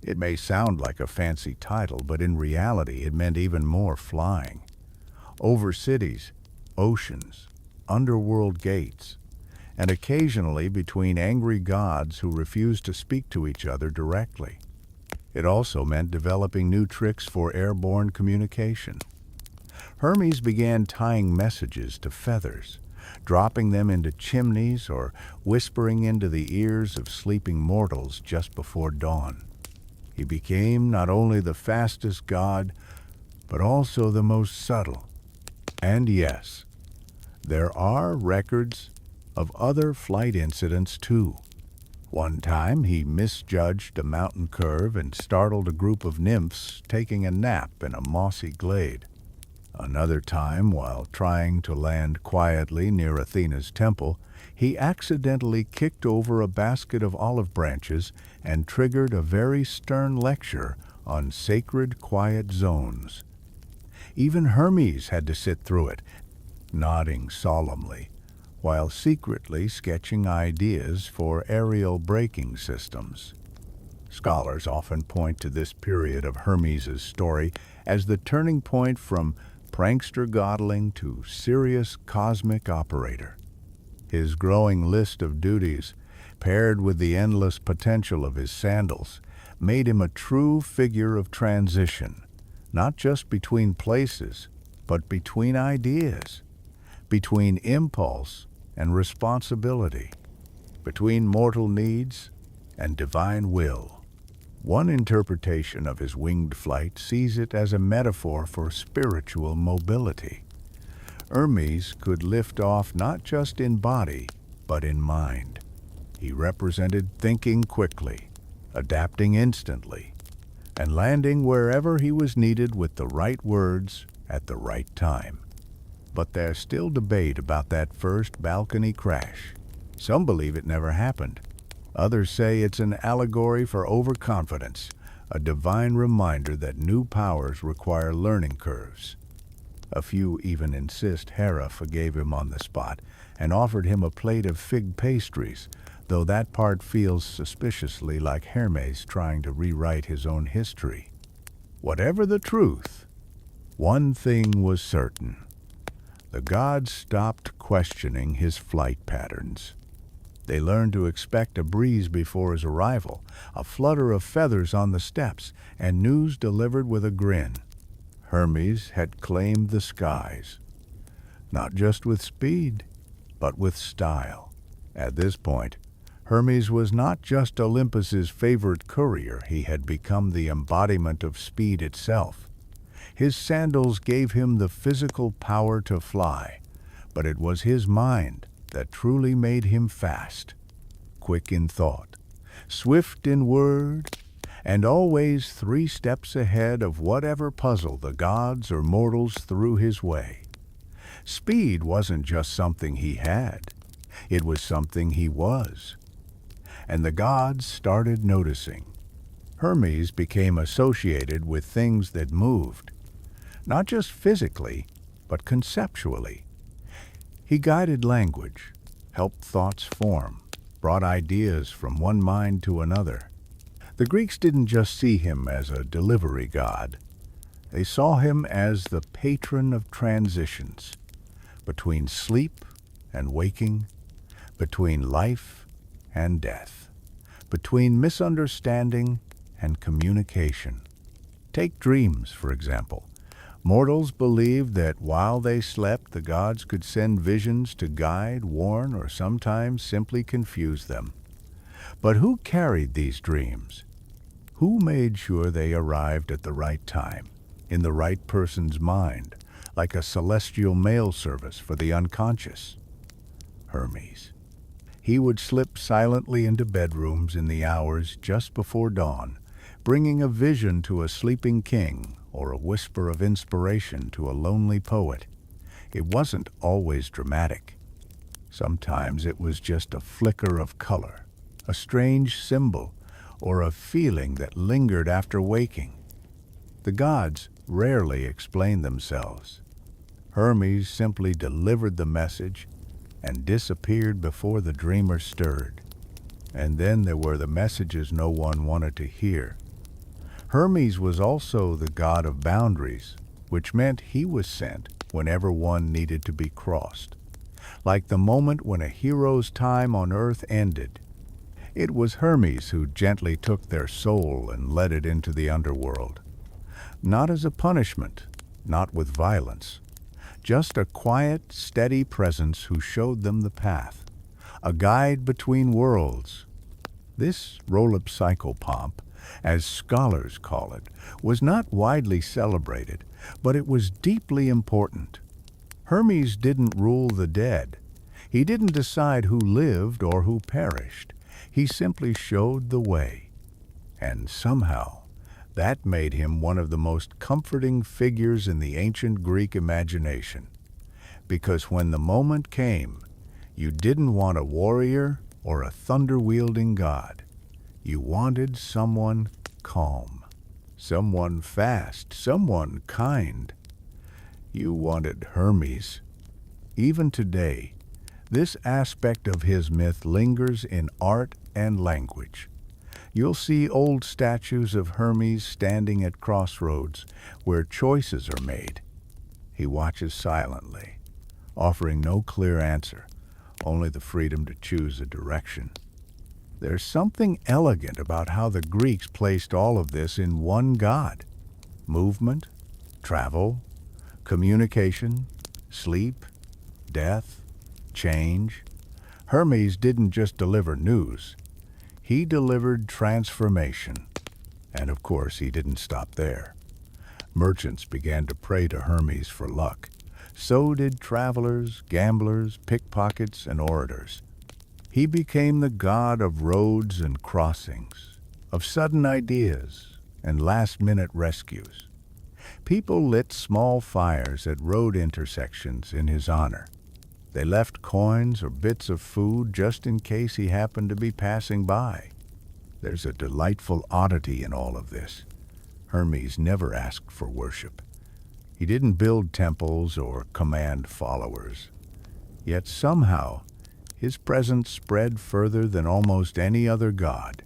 It may sound like a fancy title, but in reality it meant even more flying. Over cities, oceans, underworld gates, and occasionally between angry gods who refused to speak to each other directly. It also meant developing new tricks for airborne communication. Hermes began tying messages to feathers, dropping them into chimneys or whispering into the ears of sleeping mortals just before dawn. He became not only the fastest god, but also the most subtle. And yes, there are records of other flight incidents too. One time he misjudged a mountain curve and startled a group of nymphs taking a nap in a mossy glade. Another time, while trying to land quietly near Athena's temple, he accidentally kicked over a basket of olive branches and triggered a very stern lecture on sacred quiet zones. Even Hermes had to sit through it, nodding solemnly, while secretly sketching ideas for aerial braking systems. Scholars often point to this period of Hermes' story as the turning point from prankster godling to serious cosmic operator. His growing list of duties, paired with the endless potential of his sandals, made him a true figure of transition, not just between places, but between ideas, between impulse and responsibility, between mortal needs and divine will. One interpretation of his winged flight sees it as a metaphor for spiritual mobility. Hermes could lift off not just in body, but in mind. He represented thinking quickly, adapting instantly, and landing wherever he was needed with the right words at the right time. But there's still debate about that first balcony crash. Some believe it never happened. Others say it's an allegory for overconfidence, a divine reminder that new powers require learning curves. A few even insist Hera forgave him on the spot and offered him a plate of fig pastries, though that part feels suspiciously like Hermes trying to rewrite his own history. Whatever the truth, one thing was certain. The gods stopped questioning his flight patterns. They learned to expect a breeze before his arrival, a flutter of feathers on the steps, and news delivered with a grin. Hermes had claimed the skies, not just with speed, but with style. At this point, Hermes was not just Olympus's favorite courier, he had become the embodiment of speed itself. His sandals gave him the physical power to fly, but it was his mind that truly made him fast, quick in thought, swift in word, and always 3 steps ahead of whatever puzzle the gods or mortals threw his way. Speed wasn't just something he had, it was something he was. And the gods started noticing. Hermes became associated with things that moved, not just physically, but conceptually. He guided language, helped thoughts form, brought ideas from one mind to another. The Greeks didn't just see him as a delivery god. They saw him as the patron of transitions, between sleep and waking, between life and death, between misunderstanding and communication. Take dreams, for example. Mortals believed that while they slept, the gods could send visions to guide, warn, or sometimes simply confuse them. But who carried these dreams? Who made sure they arrived at the right time, in the right person's mind, like a celestial mail service for the unconscious? Hermes. He would slip silently into bedrooms in the hours just before dawn, bringing a vision to a sleeping king or a whisper of inspiration to a lonely poet. It wasn't always dramatic. Sometimes it was just a flicker of color, a strange symbol, or a feeling that lingered after waking. The gods rarely explained themselves. Hermes simply delivered the message and disappeared before the dreamer stirred. And then there were the messages no one wanted to hear. Hermes was also the god of boundaries, which meant he was sent whenever one needed to be crossed. Like the moment when a hero's time on earth ended. It was Hermes who gently took their soul and led it into the underworld. Not as a punishment, not with violence. Just a quiet, steady presence who showed them the path. A guide between worlds. This role of Psychopomp, as scholars call it, was not widely celebrated, but it was deeply important. Hermes didn't rule the dead. He didn't decide who lived or who perished. He simply showed the way. And somehow, that made him one of the most comforting figures in the ancient Greek imagination. Because when the moment came, you didn't want a warrior or a thunder-wielding god. You wanted someone calm, someone fast, someone kind. You wanted Hermes. Even today, this aspect of his myth lingers in art and language. You'll see old statues of Hermes standing at crossroads where choices are made. He watches silently, offering no clear answer, only the freedom to choose a direction. There's something elegant about how the Greeks placed all of this in one god. Movement, travel, communication, sleep, death, change. Hermes didn't just deliver news. He delivered transformation. And of course, he didn't stop there. Merchants began to pray to Hermes for luck. So did travelers, gamblers, pickpockets, and orators. He became the god of roads and crossings, of sudden ideas and last-minute rescues. People lit small fires at road intersections in his honor. They left coins or bits of food just in case he happened to be passing by. There's a delightful oddity in all of this. Hermes never asked for worship. He didn't build temples or command followers. Yet somehow, his presence spread further than almost any other god.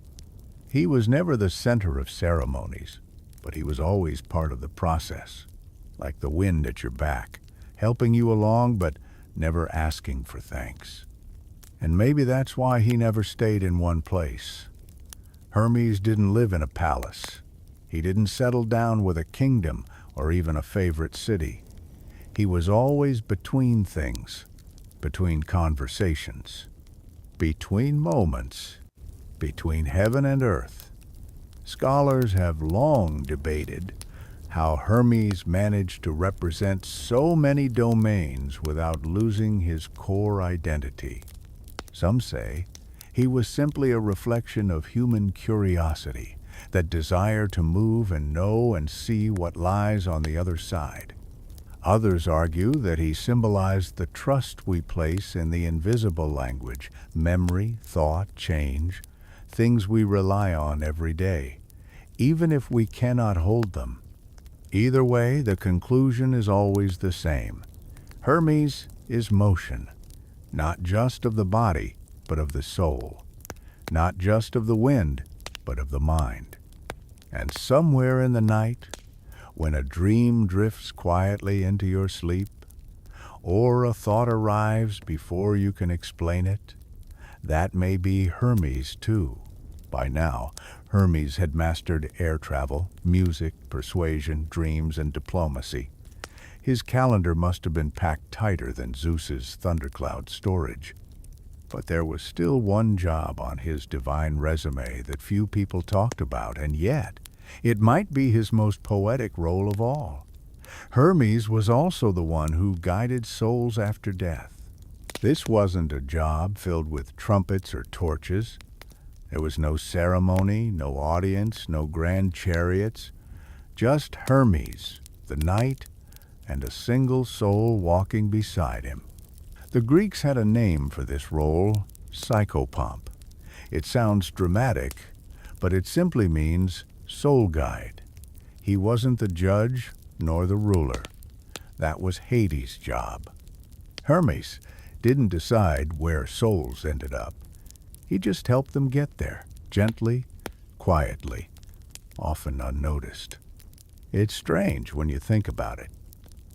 He was never the center of ceremonies, but he was always part of the process, like the wind at your back, helping you along but never asking for thanks. And maybe that's why he never stayed in one place. Hermes didn't live in a palace. He didn't settle down with a kingdom or even a favorite city. He was always between things, between conversations, between moments, between heaven and earth. Scholars have long debated how Hermes managed to represent so many domains without losing his core identity. Some say he was simply a reflection of human curiosity, that desire to move and know and see what lies on the other side. Others argue that he symbolized the trust we place in the invisible language, memory, thought, change, things we rely on every day, even if we cannot hold them. Either way, the conclusion is always the same. Hermes is motion, not just of the body, but of the soul, not just of the wind, but of the mind. And somewhere in the night, when a dream drifts quietly into your sleep, or a thought arrives before you can explain it, that may be Hermes too. By now, Hermes had mastered air travel, music, persuasion, dreams, and diplomacy. His calendar must have been packed tighter than Zeus's thundercloud storage. But there was still one job on his divine resume that few people talked about, and yet it might be his most poetic role of all. Hermes was also the one who guided souls after death. This wasn't a job filled with trumpets or torches. There was no ceremony, no audience, no grand chariots, just Hermes, the knight, and a single soul walking beside him. The Greeks had a name for this role, Psychopomp. It sounds dramatic, but it simply means soul guide. He wasn't the judge nor the ruler. That was Hades' job. Hermes didn't decide where souls ended up. He just helped them get there, gently, quietly, often unnoticed. It's strange when you think about it.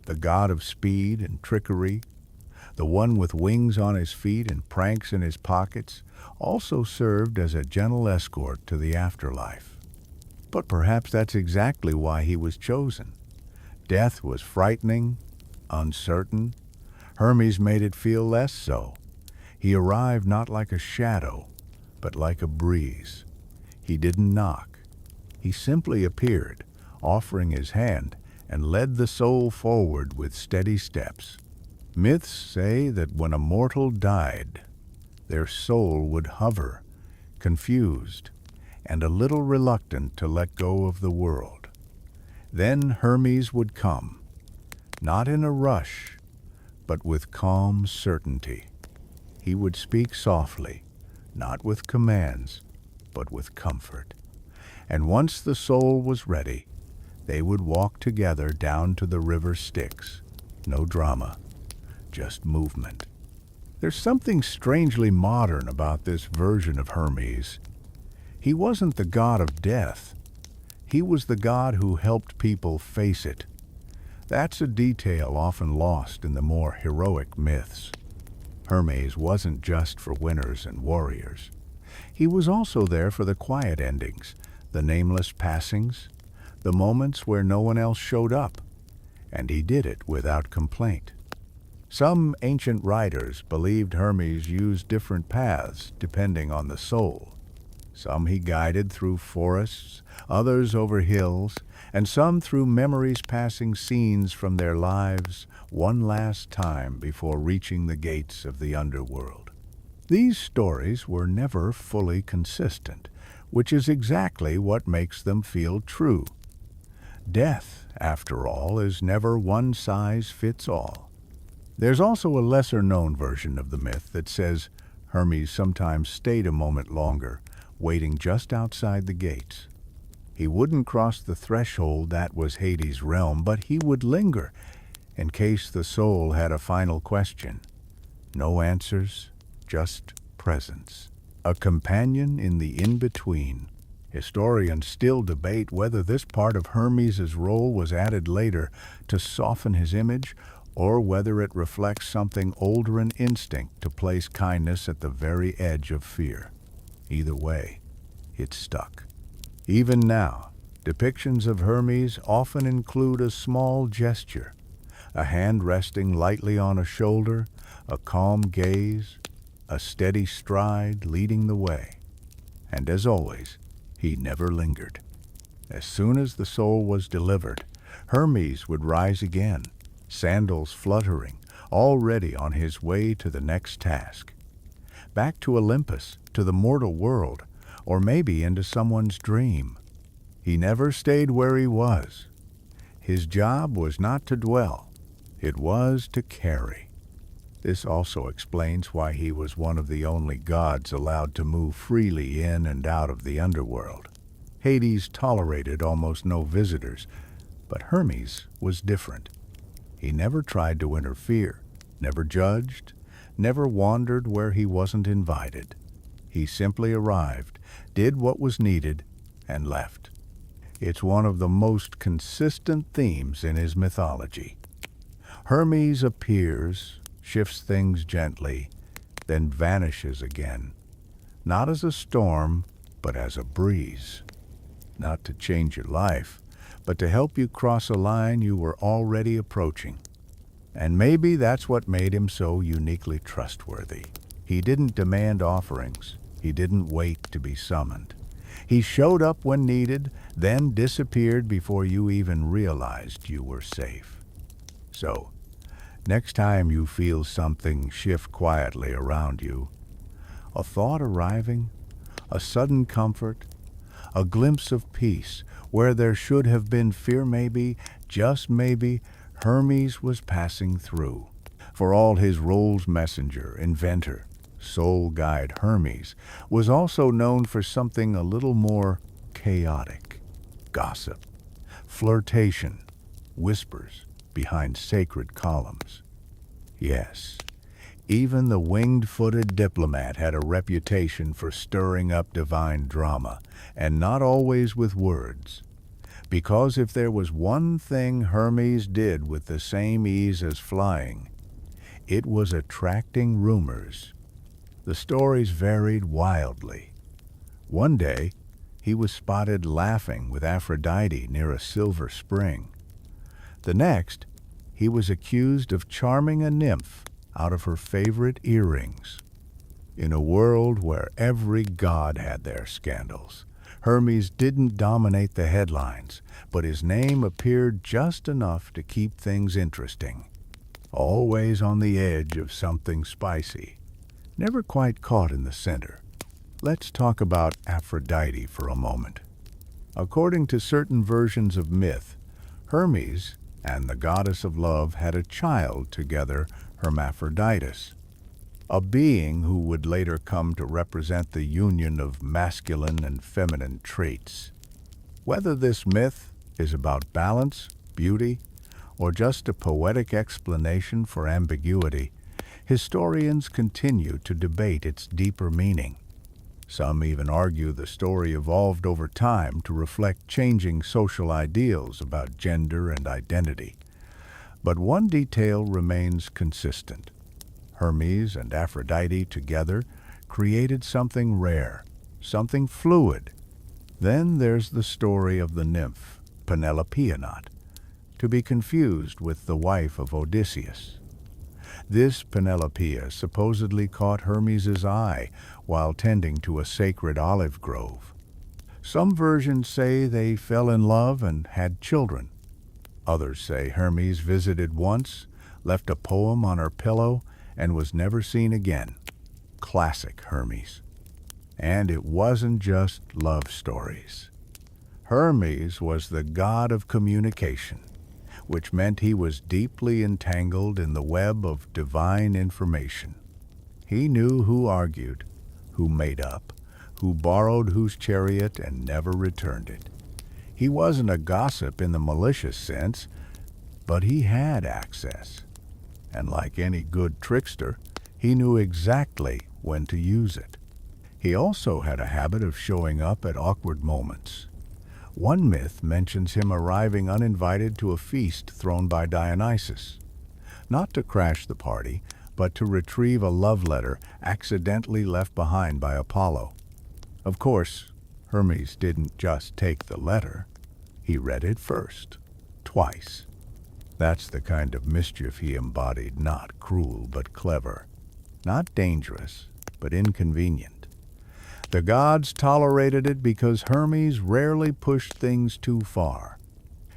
The god of speed and trickery, the one with wings on his feet and pranks in his pockets, also served as a gentle escort to the afterlife. But perhaps that's exactly why he was chosen. Death was frightening, uncertain. Hermes made it feel less so. He arrived not like a shadow, but like a breeze. He didn't knock. He simply appeared, offering his hand, and led the soul forward with steady steps. Myths say that when a mortal died, their soul would hover, confused, and a little reluctant to let go of the world. Then Hermes would come, not in a rush, but with calm certainty. He would speak softly, not with commands, but with comfort. And once the soul was ready, they would walk together down to the river Styx. No drama, just movement. There's something strangely modern about this version of Hermes. He wasn't the god of death. He was the god who helped people face it. That's a detail often lost in the more heroic myths. Hermes wasn't just for winners and warriors. He was also there for the quiet endings, the nameless passings, the moments where no one else showed up, and he did it without complaint. Some ancient writers believed Hermes used different paths depending on the soul. Some he guided through forests, others over hills, and some through memories passing scenes from their lives one last time before reaching the gates of the underworld. These stories were never fully consistent, which is exactly what makes them feel true. Death, after all, is never one size fits all. There's also a lesser-known version of the myth that says Hermes sometimes stayed a moment longer, waiting just outside the gates. He wouldn't cross the threshold that was Hades' realm, but he would linger in case the soul had a final question. No answers, just presence. A companion in the in-between. Historians still debate whether this part of Hermes' role was added later to soften his image, or whether it reflects something older in instinct to place kindness at the very edge of fear. Either way, it stuck. Even now, depictions of Hermes often include a small gesture, a hand resting lightly on a shoulder, a calm gaze, a steady stride leading the way. And as always, he never lingered. As soon as the soul was delivered, Hermes would rise again, sandals fluttering, already on his way to the next task. Back to Olympus, to the mortal world, or maybe into someone's dream. He never stayed where he was. His job was not to dwell, it was to carry. This also explains why he was one of the only gods allowed to move freely in and out of the underworld. Hades tolerated almost no visitors, but Hermes was different. He never tried to interfere, never judged, never wandered where he wasn't invited. He simply arrived, did what was needed, and left. It's one of the most consistent themes in his mythology. Hermes appears, shifts things gently, then vanishes again, not as a storm, but as a breeze. Not to change your life, but to help you cross a line you were already approaching. And maybe that's what made him so uniquely trustworthy. He didn't demand offerings. He didn't wait to be summoned. He showed up when needed, then disappeared before you even realized you were safe. So, Next time you feel something shift quietly around you, a thought arriving, a sudden comfort, a glimpse of peace, where there should have been fear maybe, just maybe, Hermes was passing through. For all his role's messenger, inventor, soul guide Hermes was also known for something a little more chaotic: gossip, flirtation, whispers behind sacred columns. Yes, even the winged-footed diplomat had a reputation for stirring up divine drama, and not always with words. Because if there was one thing Hermes did with the same ease as flying, it was attracting rumors. The stories varied wildly. One day, he was spotted laughing with Aphrodite near a silver spring. The next, he was accused of charming a nymph out of her favorite earrings. In a world where every god had their scandals, Hermes didn't dominate the headlines, but his name appeared just enough to keep things interesting. Always on the edge of something spicy, never quite caught in the center. Let's talk about Aphrodite for a moment. According to certain versions of myth, Hermes and the goddess of love had a child together, Hermaphroditus, a being who would later come to represent the union of masculine and feminine traits. Whether this myth is about balance, beauty, or just a poetic explanation for ambiguity, historians continue to debate its deeper meaning. Some even argue the story evolved over time to reflect changing social ideals about gender and identity. But one detail remains consistent: Hermes and Aphrodite together created something rare, something fluid. Then there's the story of the nymph, Penelope, not to be confused with the wife of Odysseus. This Penelope supposedly caught Hermes' eye while tending to a sacred olive grove. Some versions say they fell in love and had children. Others say Hermes visited once, left a poem on her pillow, and was never seen again. Classic Hermes. And it wasn't just love stories. Hermes was the god of communication, which meant he was deeply entangled in the web of divine information. He knew who argued, who made up, who borrowed whose chariot and never returned it. He wasn't a gossip in the malicious sense, but he had access. And like any good trickster, he knew exactly when to use it. He also had a habit of showing up at awkward moments. One myth mentions him arriving uninvited to a feast thrown by Dionysus, not to crash the party, but to retrieve a love letter accidentally left behind by Apollo. Of course, Hermes didn't just take the letter. He read it first, twice. That's the kind of mischief he embodied, not cruel but clever, not dangerous but inconvenient. The gods tolerated it because Hermes rarely pushed things too far.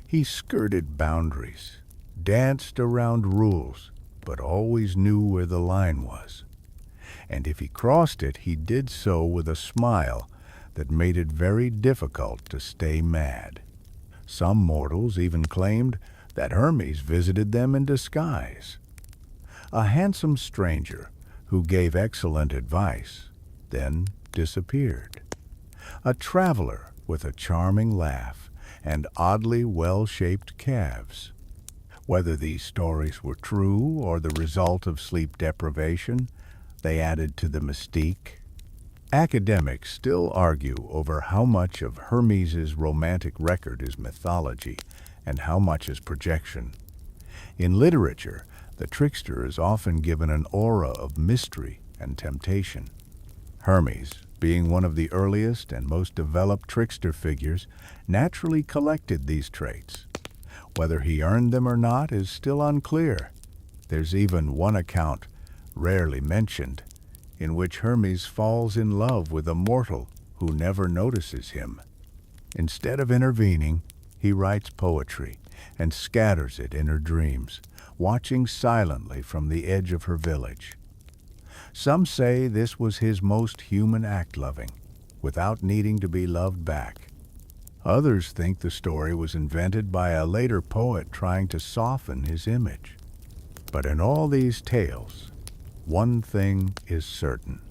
He skirted boundaries, danced around rules, but always knew where the line was. And if he crossed it, he did so with a smile that made it very difficult to stay mad. Some mortals even claimed that Hermes visited them in disguise. A handsome stranger who gave excellent advice, then disappeared. A traveler with a charming laugh and oddly well-shaped calves. Whether these stories were true or the result of sleep deprivation, they added to the mystique. Academics still argue over how much of Hermes' romantic record is mythology and how much is projection. In literature, the trickster is often given an aura of mystery and temptation. Hermes, being one of the earliest and most developed trickster figures, naturally collected these traits. Whether he earned them or not is still unclear. There's even one account, rarely mentioned, in which Hermes falls in love with a mortal who never notices him. Instead of intervening, he writes poetry, and scatters it in her dreams, watching silently from the edge of her village. Some say this was his most human act, loving, without needing to be loved back. Others think the story was invented by a later poet trying to soften his image. But in all these tales, one thing is certain.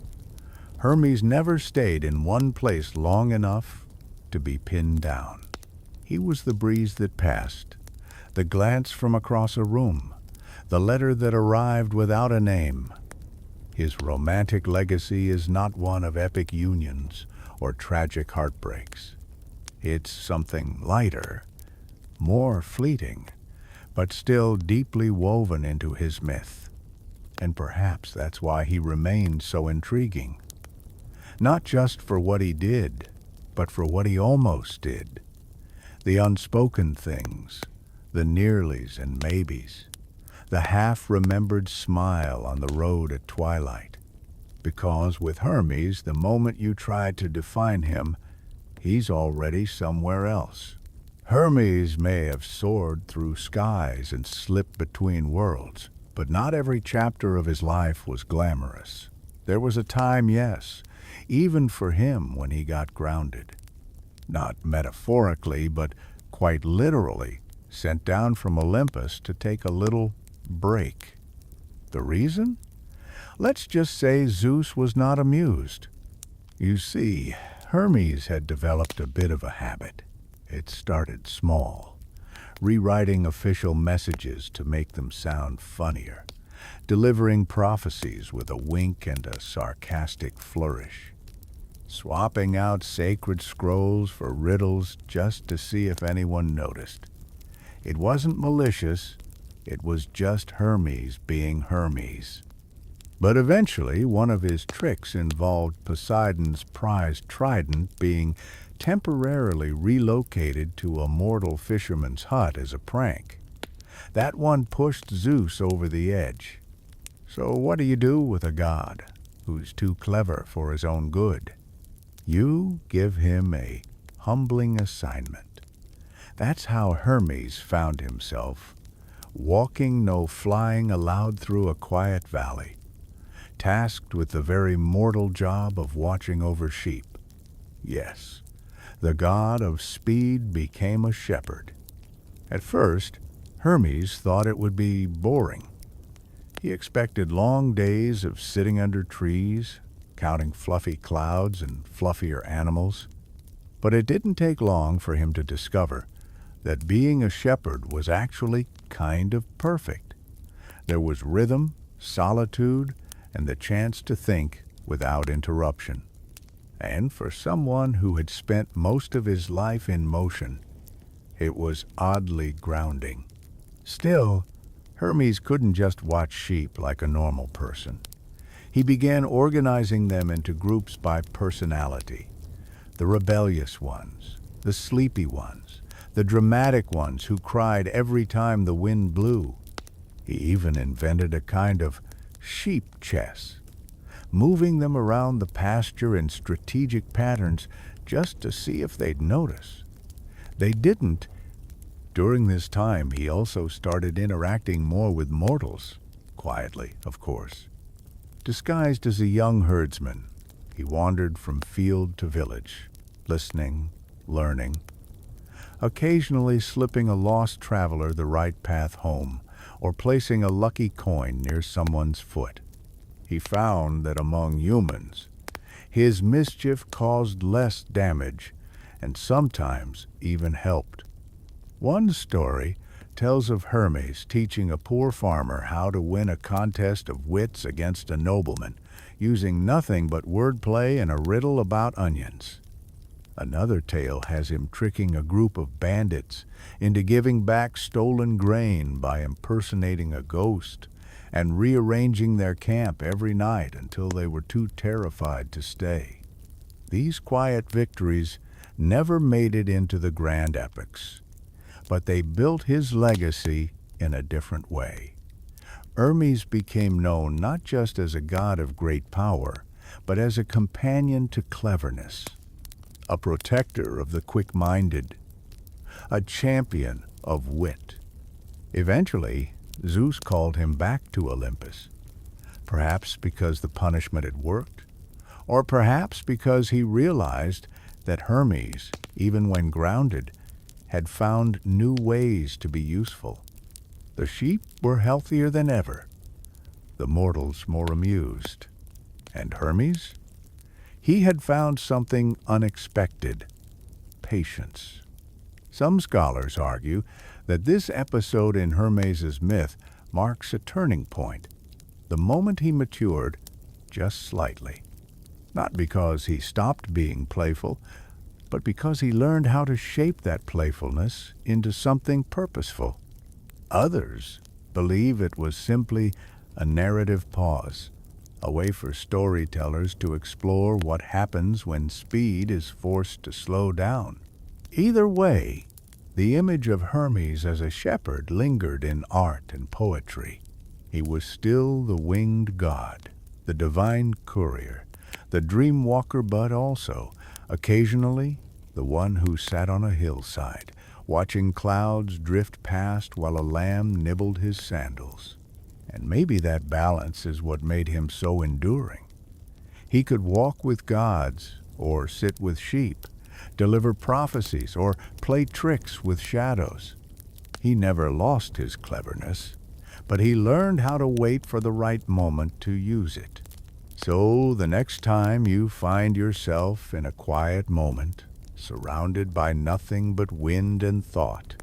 Hermes never stayed in one place long enough to be pinned down. He was the breeze that passed, the glance from across a room, the letter that arrived without a name. His romantic legacy is not one of epic unions or tragic heartbreaks. It's something lighter, more fleeting, but still deeply woven into his myth. And perhaps that's why he remains so intriguing. Not just for what he did, but for what he almost did. The unspoken things, the nearlies and maybes, the half-remembered smile on the road at twilight. Because with Hermes, the moment you try to define him, he's already somewhere else. Hermes may have soared through skies and slipped between worlds, but not every chapter of his life was glamorous. There was a time, yes, even for him when he got grounded. Not metaphorically, but quite literally, sent down from Olympus to take a little break. The reason? Let's just say Zeus was not amused. You see, Hermes had developed a bit of a habit. It started small, rewriting official messages to make them sound funnier, delivering prophecies with a wink and a sarcastic flourish, swapping out sacred scrolls for riddles just to see if anyone noticed. It wasn't malicious, it was just Hermes being Hermes. But eventually, one of his tricks involved Poseidon's prized trident being temporarily relocated to a mortal fisherman's hut as a prank. That one pushed Zeus over the edge. So what do you do with a god who's too clever for his own good? You give him a humbling assignment. That's how Hermes found himself, walking no flying allowed through a quiet valley, tasked with the very mortal job of watching over sheep. Yes, the god of speed became a shepherd. At first, Hermes thought it would be boring. He expected long days of sitting under trees, counting fluffy clouds and fluffier animals. But it didn't take long for him to discover that being a shepherd was actually kind of perfect. There was rhythm, solitude, and the chance to think without interruption. And for someone who had spent most of his life in motion, it was oddly grounding. Still, Hermes couldn't just watch sheep like a normal person. He began organizing them into groups by personality. The rebellious ones, the sleepy ones, the dramatic ones who cried every time the wind blew. He even invented a kind of sheep chess, moving them around the pasture in strategic patterns just to see if they'd notice. They didn't. During this time, he also started interacting more with mortals, quietly, of course. Disguised as a young herdsman, he wandered from field to village, listening, learning, occasionally slipping a lost traveler the right path home, or placing a lucky coin near someone's foot. He found that among humans, his mischief caused less damage and sometimes even helped. One story tells of Hermes teaching a poor farmer how to win a contest of wits against a nobleman, using nothing but wordplay and a riddle about onions. Another tale has him tricking a group of bandits into giving back stolen grain by impersonating a ghost and rearranging their camp every night until they were too terrified to stay. These quiet victories never made it into the grand epics, but they built his legacy in a different way. Hermes became known not just as a god of great power, but as a companion to cleverness, a protector of the quick-minded, a champion of wit. Eventually, Zeus called him back to Olympus, perhaps because the punishment had worked, or perhaps because he realized that Hermes, even when grounded, had found new ways to be useful. The sheep were healthier than ever, the mortals more amused. And Hermes? He had found something unexpected: patience. Some scholars argue that this episode in Hermes's myth marks a turning point, the moment he matured just slightly. Not because he stopped being playful, but because he learned how to shape that playfulness into something purposeful. Others believe it was simply a narrative pause, a way for storytellers to explore what happens when speed is forced to slow down. Either way, the image of Hermes as a shepherd lingered in art and poetry. He was still the winged god, the divine courier, the dream walker, but also, occasionally, the one who sat on a hillside, watching clouds drift past while a lamb nibbled his sandals. And maybe that balance is what made him so enduring. He could walk with gods, or sit with sheep, deliver prophecies, or play tricks with shadows. He never lost his cleverness, but he learned how to wait for the right moment to use it. So the next time you find yourself in a quiet moment, surrounded by nothing but wind and thought,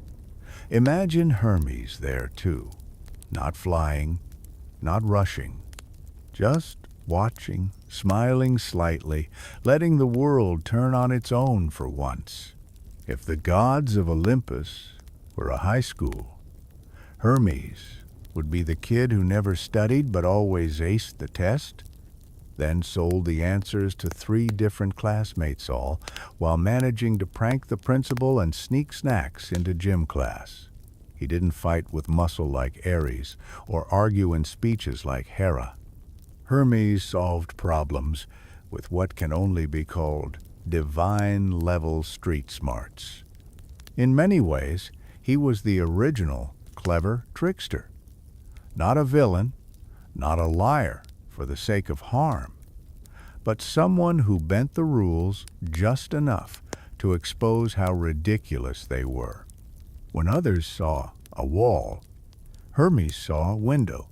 imagine Hermes there too, not flying, not rushing, just watching, smiling slightly, letting the world turn on its own for once. If the gods of Olympus were a high school, Hermes would be the kid who never studied but always aced the test, then sold the answers to 3 different classmates all, while managing to prank the principal and sneak snacks into gym class. He didn't fight with muscle like Ares, or argue in speeches like Hera. Hermes solved problems with what can only be called divine-level street smarts. In many ways, he was the original clever trickster. Not a villain, not a liar for the sake of harm, but someone who bent the rules just enough to expose how ridiculous they were. When others saw a wall, Hermes saw a window,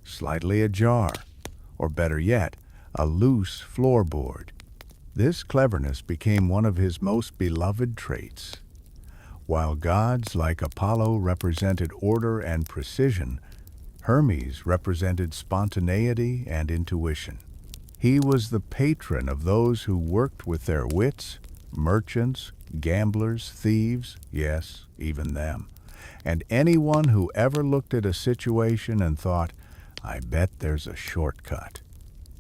slightly ajar, or better yet, a loose floorboard. This cleverness became one of his most beloved traits. While gods like Apollo represented order and precision, Hermes represented spontaneity and intuition. He was the patron of those who worked with their wits, merchants, gamblers, thieves, yes, even them, and anyone who ever looked at a situation and thought, I bet there's a shortcut.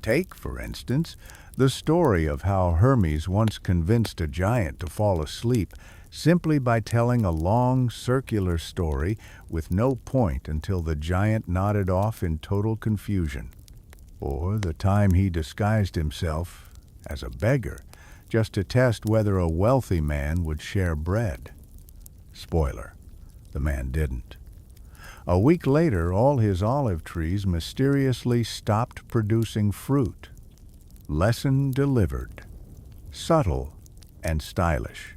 Take, for instance, the story of how Hermes once convinced a giant to fall asleep simply by telling a long, circular story with no point until the giant nodded off in total confusion. Or the time he disguised himself as a beggar just to test whether a wealthy man would share bread. Spoiler, the man didn't. A week later, all his olive trees mysteriously stopped producing fruit. Lesson delivered. Subtle and stylish.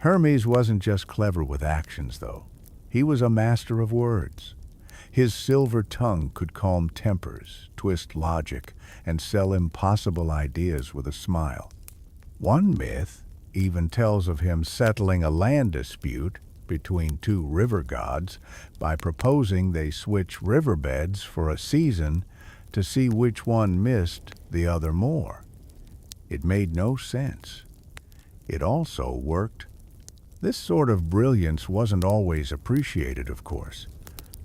Hermes wasn't just clever with actions, though. He was a master of words. His silver tongue could calm tempers, twist logic, and sell impossible ideas with a smile. One myth even tells of him settling a land dispute between 2 river gods by proposing they switch riverbeds for a season to see which one missed the other more. It made no sense. It also worked. This sort of brilliance wasn't always appreciated, of course.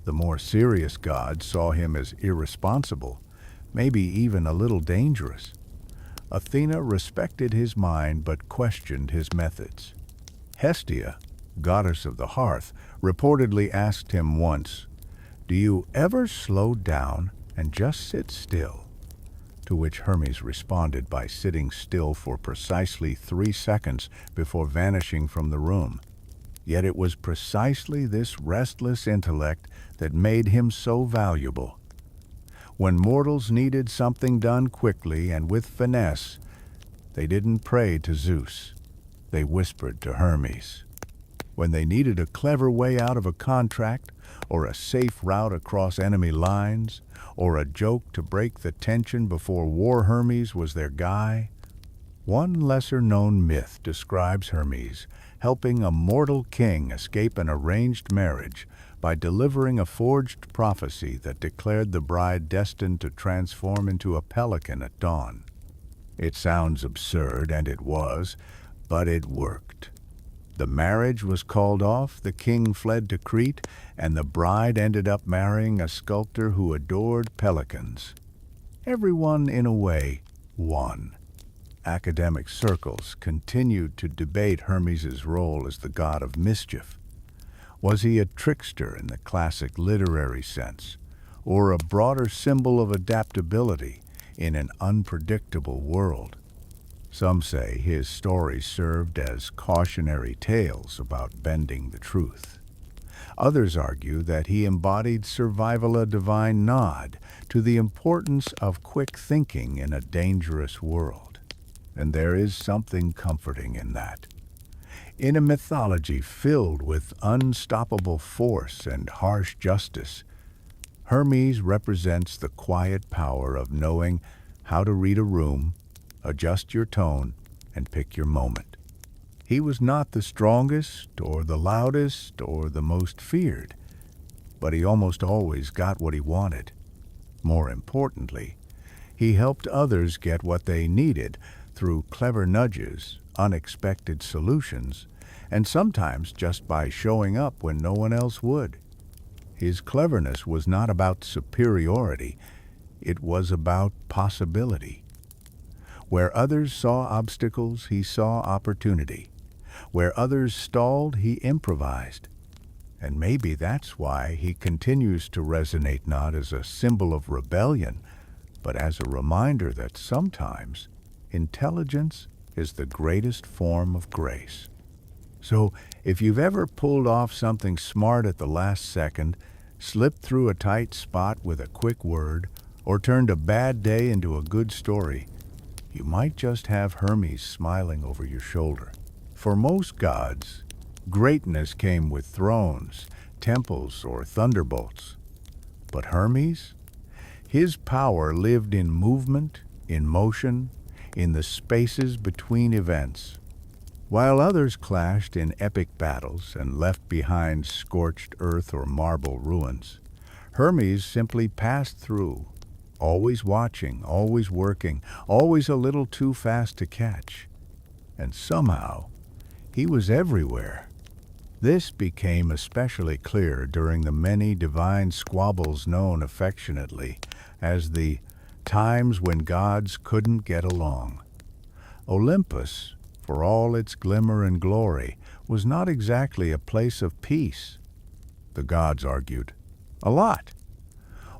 The more serious gods saw him as irresponsible, maybe even a little dangerous. Athena respected his mind but questioned his methods. Hestia, goddess of the hearth, reportedly asked him once, "Do you ever slow down and just sit still?" To which Hermes responded by sitting still for precisely 3 seconds before vanishing from the room. Yet it was precisely this restless intellect that made him so valuable. When mortals needed something done quickly and with finesse, they didn't pray to Zeus. They whispered to Hermes. When they needed a clever way out of a contract, or a safe route across enemy lines, or a joke to break the tension before war, Hermes was their guy. One lesser-known myth describes Hermes helping a mortal king escape an arranged marriage by delivering a forged prophecy that declared the bride destined to transform into a pelican at dawn. It sounds absurd, and it was, but it worked. The marriage was called off, the king fled to Crete, and the bride ended up marrying a sculptor who adored pelicans. Everyone, in a way, won. Academic circles continued to debate Hermes's role as the god of mischief. Was he a trickster in the classic literary sense, or a broader symbol of adaptability in an unpredictable world? Some say his stories served as cautionary tales about bending the truth. Others argue that he embodied survival, a divine nod to the importance of quick thinking in a dangerous world. And there is something comforting in that. In a mythology filled with unstoppable force and harsh justice, Hermes represents the quiet power of knowing how to read a room, adjust your tone, and pick your moment. He was not the strongest or the loudest or the most feared, but he almost always got what he wanted. More importantly, he helped others get what they needed through clever nudges, unexpected solutions, and sometimes just by showing up when no one else would. His cleverness was not about superiority, it was about possibility. Where others saw obstacles, he saw opportunity. Where others stalled, he improvised. And maybe that's why he continues to resonate not as a symbol of rebellion, but as a reminder that sometimes intelligence is the greatest form of grace. So, if you've ever pulled off something smart at the last second, slipped through a tight spot with a quick word, or turned a bad day into a good story, you might just have Hermes smiling over your shoulder. For most gods, greatness came with thrones, temples, or thunderbolts. But Hermes? His power lived in movement, in motion, in the spaces between events. While others clashed in epic battles and left behind scorched earth or marble ruins, Hermes simply passed through, always watching, always working, always a little too fast to catch. And somehow, he was everywhere. This became especially clear during the many divine squabbles known affectionately as the times when gods couldn't get along. Olympus, for all its glimmer and glory, was not exactly a place of peace. The gods argued a lot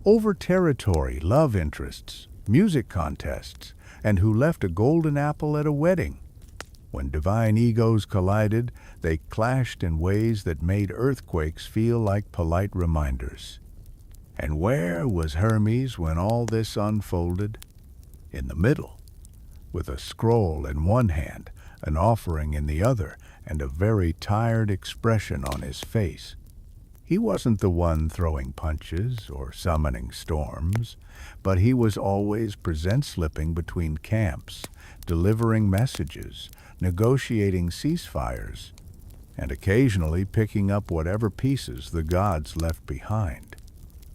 over territory, love interests, music contests, and who left a golden apple at a wedding. When divine egos collided, they clashed in ways that made earthquakes feel like polite reminders. And where was Hermes when all this unfolded? In the middle, with a scroll in one hand, an offering in the other, and a very tired expression on his face. He wasn't the one throwing punches or summoning storms, but he was always present-slipping between camps, delivering messages, negotiating ceasefires, and occasionally picking up whatever pieces the gods left behind.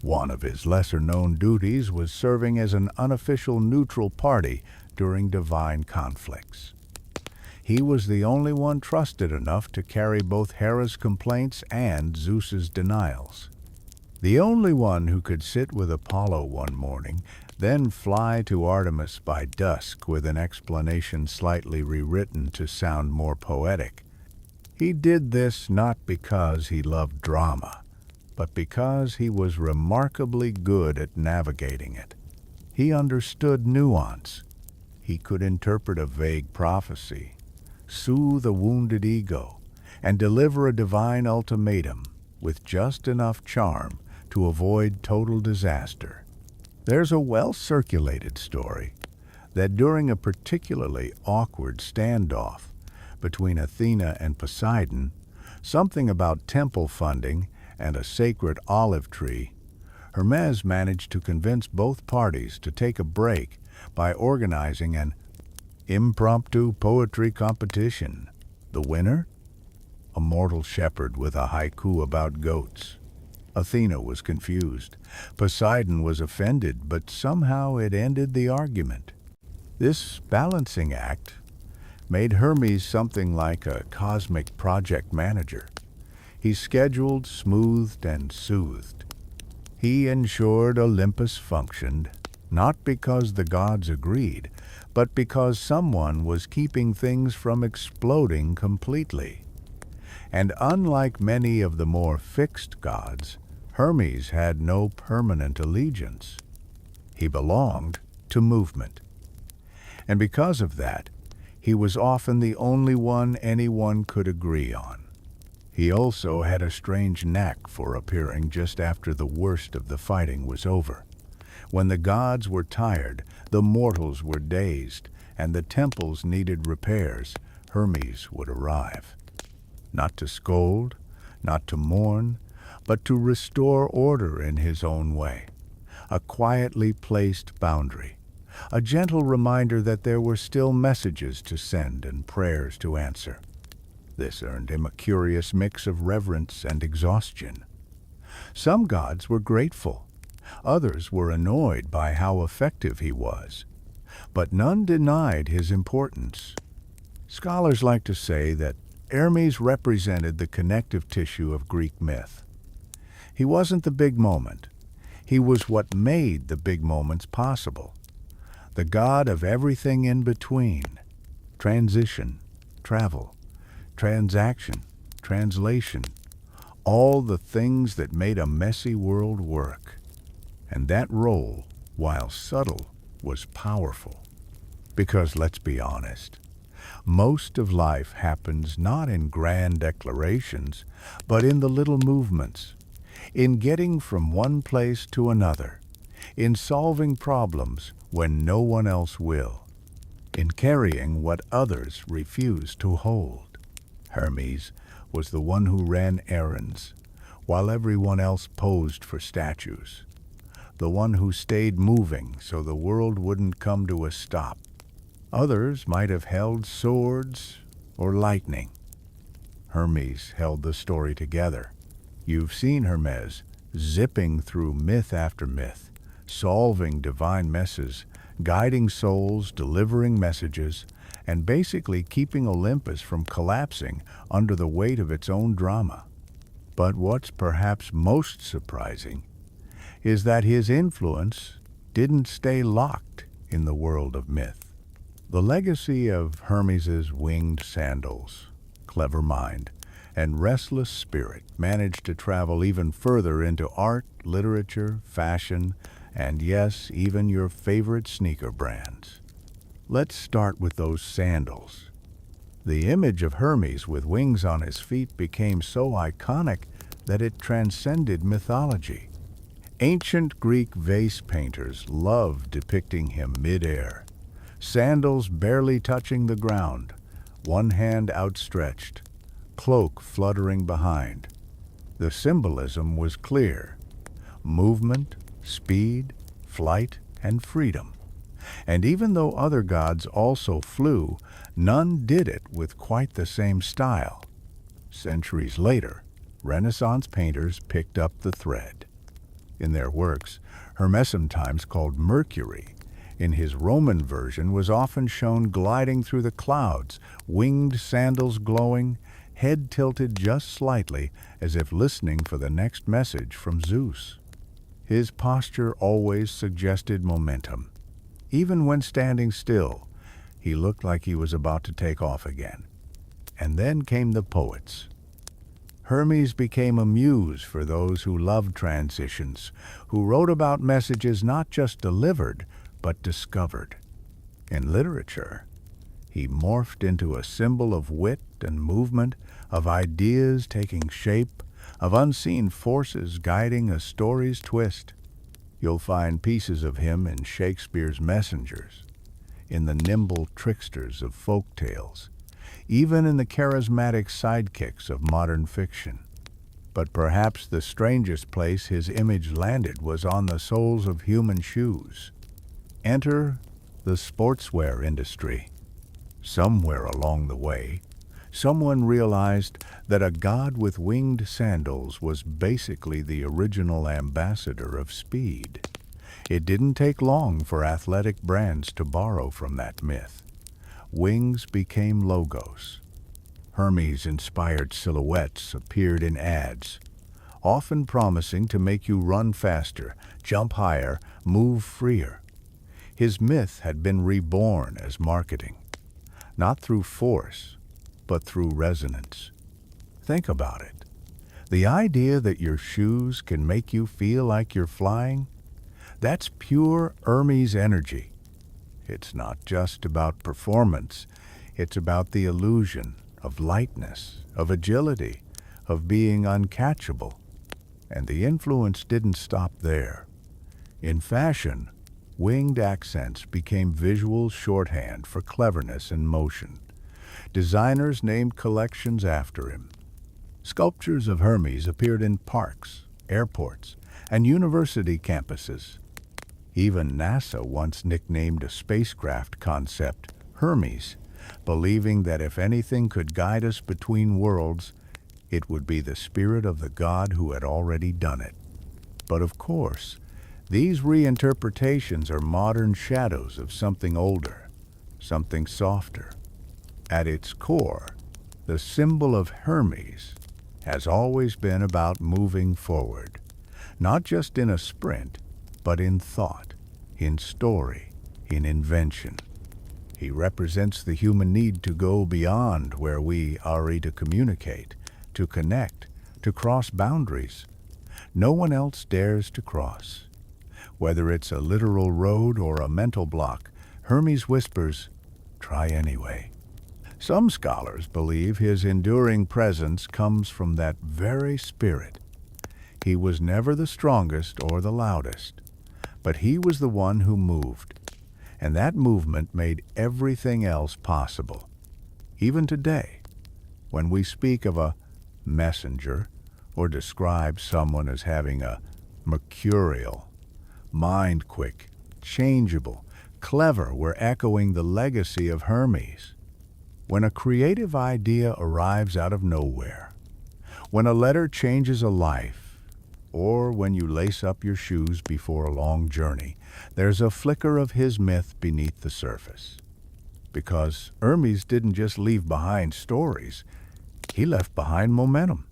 One of his lesser-known duties was serving as an unofficial neutral party during divine conflicts. He was the only one trusted enough to carry both Hera's complaints and Zeus's denials. The only one who could sit with Apollo one morning, then fly to Artemis by dusk with an explanation slightly rewritten to sound more poetic. He did this not because he loved drama, but because he was remarkably good at navigating it. He understood nuance. He could interpret a vague prophecy, soothe a wounded ego, and deliver a divine ultimatum with just enough charm to avoid total disaster. There's a well-circulated story that during a particularly awkward standoff between Athena and Poseidon, something about temple funding and a sacred olive tree, Hermes managed to convince both parties to take a break by organizing an impromptu poetry competition. The winner? A mortal shepherd with a haiku about goats. Athena was confused. Poseidon was offended, but somehow it ended the argument. This balancing act made Hermes something like a cosmic project manager. He scheduled, smoothed, and soothed. He ensured Olympus functioned, not because the gods agreed, but because someone was keeping things from exploding completely. And unlike many of the more fixed gods, Hermes had no permanent allegiance. He belonged to movement. And because of that, he was often the only one anyone could agree on. He also had a strange knack for appearing just after the worst of the fighting was over. When the gods were tired, the mortals were dazed, and the temples needed repairs, Hermes would arrive. Not to scold, not to mourn, but to restore order in his own way. A quietly placed boundary. A gentle reminder that there were still messages to send and prayers to answer. This earned him a curious mix of reverence and exhaustion. Some gods were grateful. Others were annoyed by how effective he was. But none denied his importance. Scholars like to say that Hermes represented the connective tissue of Greek myth. He wasn't the big moment. He was what made the big moments possible. The god of everything in between. Transition, travel, transaction, translation. All the things that made a messy world work. And that role, while subtle, was powerful. Because let's be honest, most of life happens not in grand declarations, but in the little movements, in getting from one place to another, in solving problems when no one else will, in carrying what others refuse to hold. Hermes was the one who ran errands, while everyone else posed for statues. The one who stayed moving so the world wouldn't come to a stop. Others might have held swords or lightning. Hermes held the story together. You've seen Hermes zipping through myth after myth, solving divine messes, guiding souls, delivering messages, and basically keeping Olympus from collapsing under the weight of its own drama. But what's perhaps most surprising is that his influence didn't stay locked in the world of myth. The legacy of Hermes's winged sandals, clever mind, and restless spirit managed to travel even further into art, literature, fashion, and yes, even your favorite sneaker brands. Let's start with those sandals. The image of Hermes with wings on his feet became so iconic that it transcended mythology. Ancient Greek vase painters loved depicting him mid-air, sandals barely touching the ground, one hand outstretched, cloak fluttering behind. The symbolism was clear: movement, speed, flight, and freedom. And even though other gods also flew, none did it with quite the same style. Centuries later, Renaissance painters picked up the thread. In their works, Hermes, sometimes called Mercury, in his Roman version was often shown gliding through the clouds, winged sandals glowing, head tilted just slightly as if listening for the next message from Zeus. His posture always suggested momentum. Even when standing still, he looked like he was about to take off again. And then came the poets. Hermes became a muse for those who loved transitions, who wrote about messages not just delivered, but discovered. In literature, he morphed into a symbol of wit and movement, of ideas taking shape, of unseen forces guiding a story's twist. You'll find pieces of him in Shakespeare's messengers, in the nimble tricksters of folk tales, even in the charismatic sidekicks of modern fiction. But perhaps the strangest place his image landed was on the soles of human shoes. Enter the sportswear industry. Somewhere along the way, someone realized that a god with winged sandals was basically the original ambassador of speed. It didn't take long for athletic brands to borrow from that myth. Wings became logos. Hermes-inspired silhouettes appeared in ads, often promising to make you run faster, jump higher, move freer. His myth had been reborn as marketing, not through force, but through resonance. Think about it. The idea that your shoes can make you feel like you're flying, that's pure Hermes energy. It's not just about performance, it's about the illusion of lightness, of agility, of being uncatchable. And the influence didn't stop there. In fashion, winged accents became visual shorthand for cleverness and motion. Designers named collections after him. Sculptures of Hermes appeared in parks, airports, and university campuses. Even NASA once nicknamed a spacecraft concept Hermes, believing that if anything could guide us between worlds, it would be the spirit of the god who had already done it. But of course, these reinterpretations are modern shadows of something older, something softer. At its core, the symbol of Hermes has always been about moving forward, not just in a sprint, but in thought, in story, in invention. He represents the human need to go beyond where we are to communicate, to connect, to cross boundaries. No one else dares to cross. Whether it's a literal road or a mental block, Hermes whispers, "Try anyway." Some scholars believe his enduring presence comes from that very spirit. He was never the strongest or the loudest, but he was the one who moved, and that movement made everything else possible. Even today, when we speak of a messenger or describe someone as having a mercurial, mind-quick, changeable, clever, we're echoing the legacy of Hermes. When a creative idea arrives out of nowhere, when a letter changes a life, or when you lace up your shoes before a long journey, there's a flicker of his myth beneath the surface. Because Hermes didn't just leave behind stories, he left behind momentum.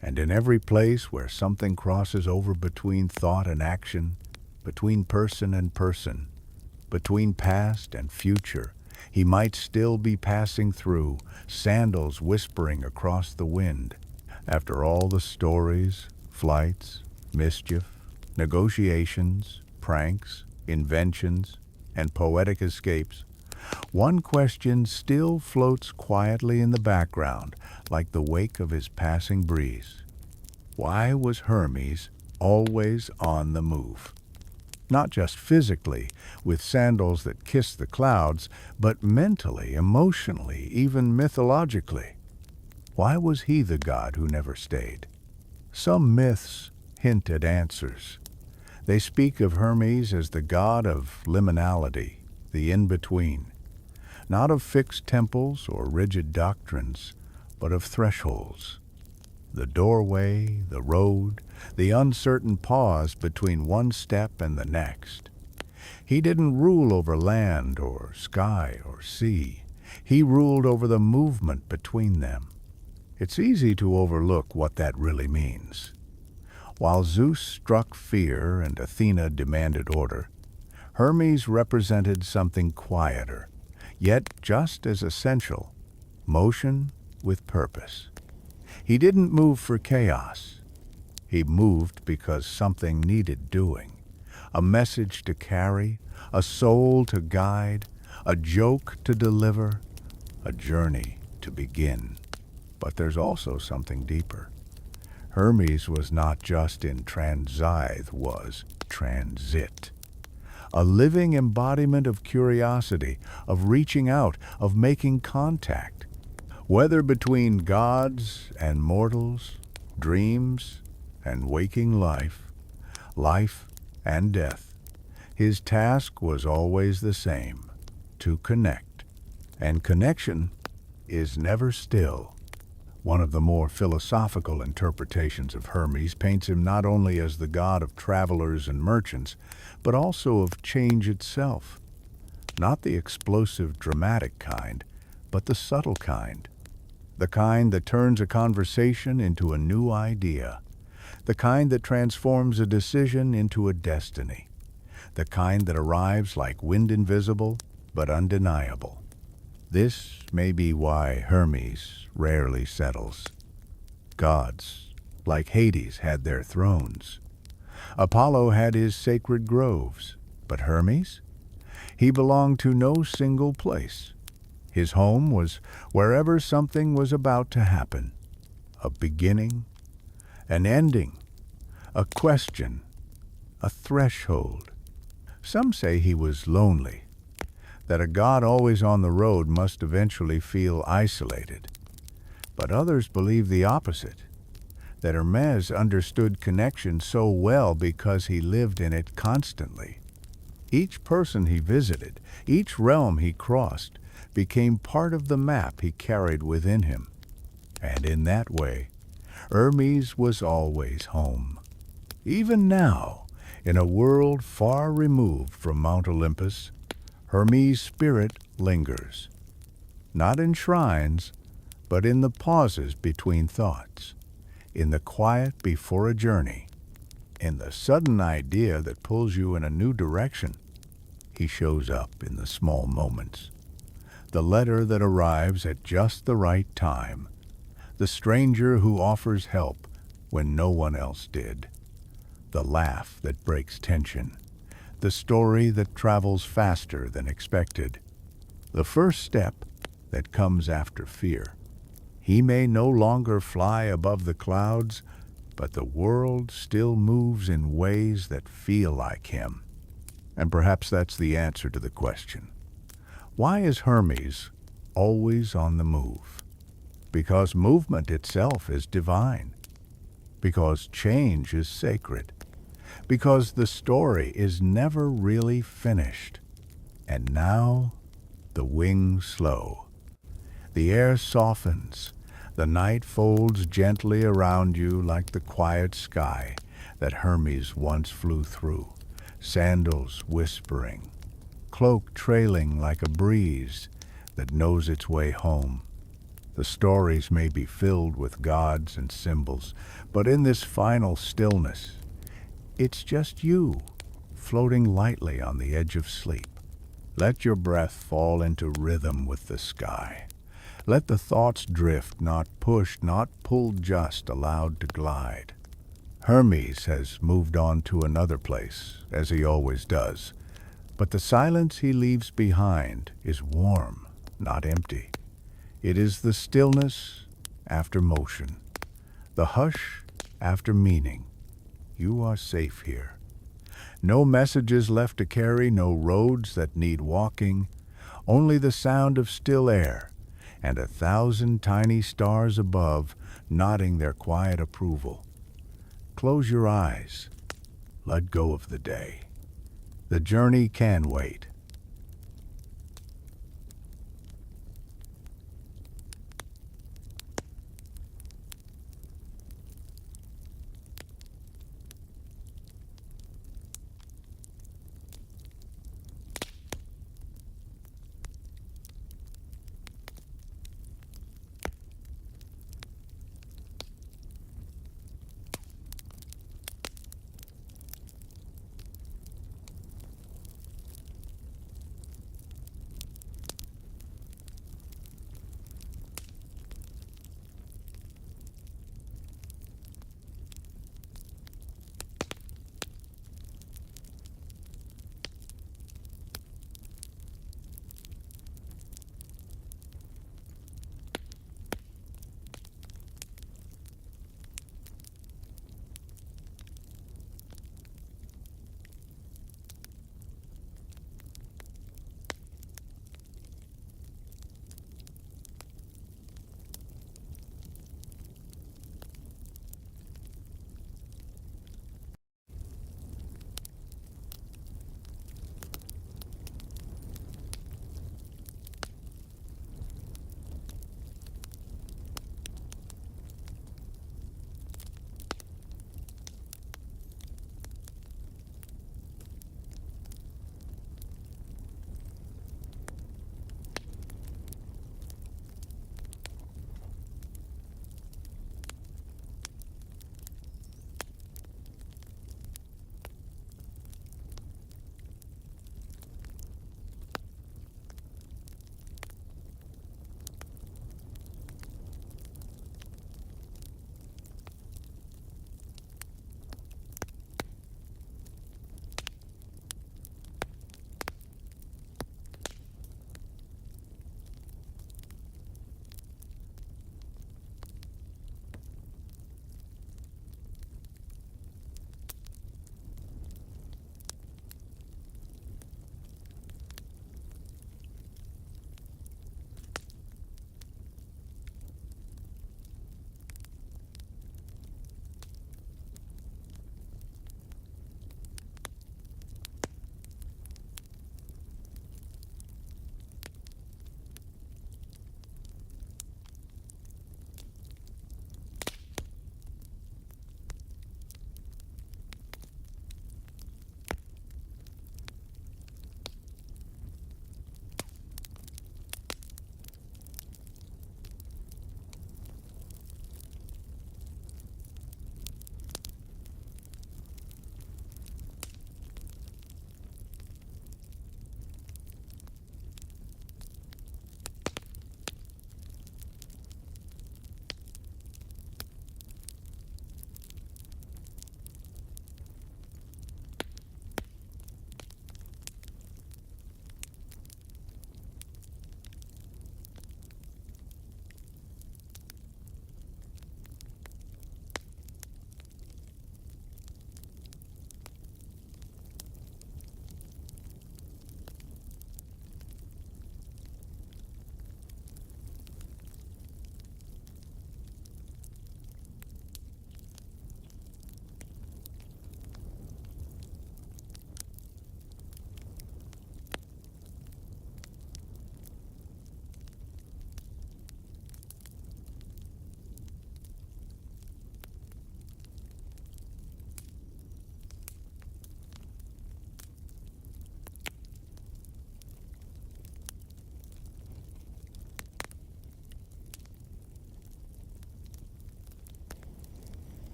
And in every place where something crosses over between thought and action, between person and person, between past and future, he might still be passing through, sandals whispering across the wind. After all the stories, flights, mischief, negotiations, pranks, inventions, and poetic escapes, one question still floats quietly in the background, like the wake of his passing breeze. Why was Hermes always on the move? Not just physically, with sandals that kissed the clouds, but mentally, emotionally, even mythologically. Why was he the god who never stayed? Some myths hint at answers. They speak of Hermes as the god of liminality, the in-between, not of fixed temples or rigid doctrines, but of thresholds. The doorway, the road, the uncertain pause between one step and the next. He didn't rule over land or sky or sea. He ruled over the movement between them. It's easy to overlook what that really means. While Zeus struck fear and Athena demanded order, Hermes represented something quieter, yet just as essential, motion with purpose. He didn't move for chaos. He moved because something needed doing. A message to carry, a soul to guide, a joke to deliver, a journey to begin. But there's also something deeper. Hermes was not just in transit, was transit. A living embodiment of curiosity, of reaching out, of making contact. Whether between gods and mortals, dreams and waking life, life and death, his task was always the same, to connect. And connection is never still. One of the more philosophical interpretations of Hermes paints him not only as the god of travelers and merchants, but also of change itself. Not the explosive, dramatic kind, but the subtle kind. The kind that turns a conversation into a new idea. The kind that transforms a decision into a destiny. The kind that arrives like wind invisible, but undeniable. This may be why Hermes rarely settles. Gods, like Hades, had their thrones. Apollo had his sacred groves, but Hermes? He belonged to no single place. His home was wherever something was about to happen. A beginning, an ending, a question, a threshold. Some say he was lonely, that a god always on the road must eventually feel isolated. But others believe the opposite, that Hermes understood connection so well because he lived in it constantly. Each person he visited, each realm he crossed, became part of the map he carried within him. And in that way, Hermes was always home. Even now, in a world far removed from Mount Olympus, Hermes' spirit lingers, not in shrines, but in the pauses between thoughts, in the quiet before a journey, in the sudden idea that pulls you in a new direction. He shows up in the small moments. The letter that arrives at just the right time, the stranger who offers help when no one else did, the laugh that breaks tension, the story that travels faster than expected, the first step that comes after fear. He may no longer fly above the clouds, but the world still moves in ways that feel like him. And perhaps that's the answer to the question. Why is Hermes always on the move? Because movement itself is divine. Because change is sacred. Because the story is never really finished. And now, the wings slow. The air softens. The night folds gently around you like the quiet sky that Hermes once flew through. Sandals whispering. Cloak trailing like a breeze that knows its way home. The stories may be filled with gods and symbols, but in this final stillness, it's just you, floating lightly on the edge of sleep. Let your breath fall into rhythm with the sky. Let the thoughts drift, not pushed, not pulled, just allowed to glide. Hermes has moved on to another place, as he always does, but the silence he leaves behind is warm, not empty. It is the stillness after motion, the hush after meaning. You are safe here. No messages left to carry, no roads that need walking, only the sound of still air and 1,000 tiny stars above nodding their quiet approval. Close your eyes. Let go of the day. The journey can wait.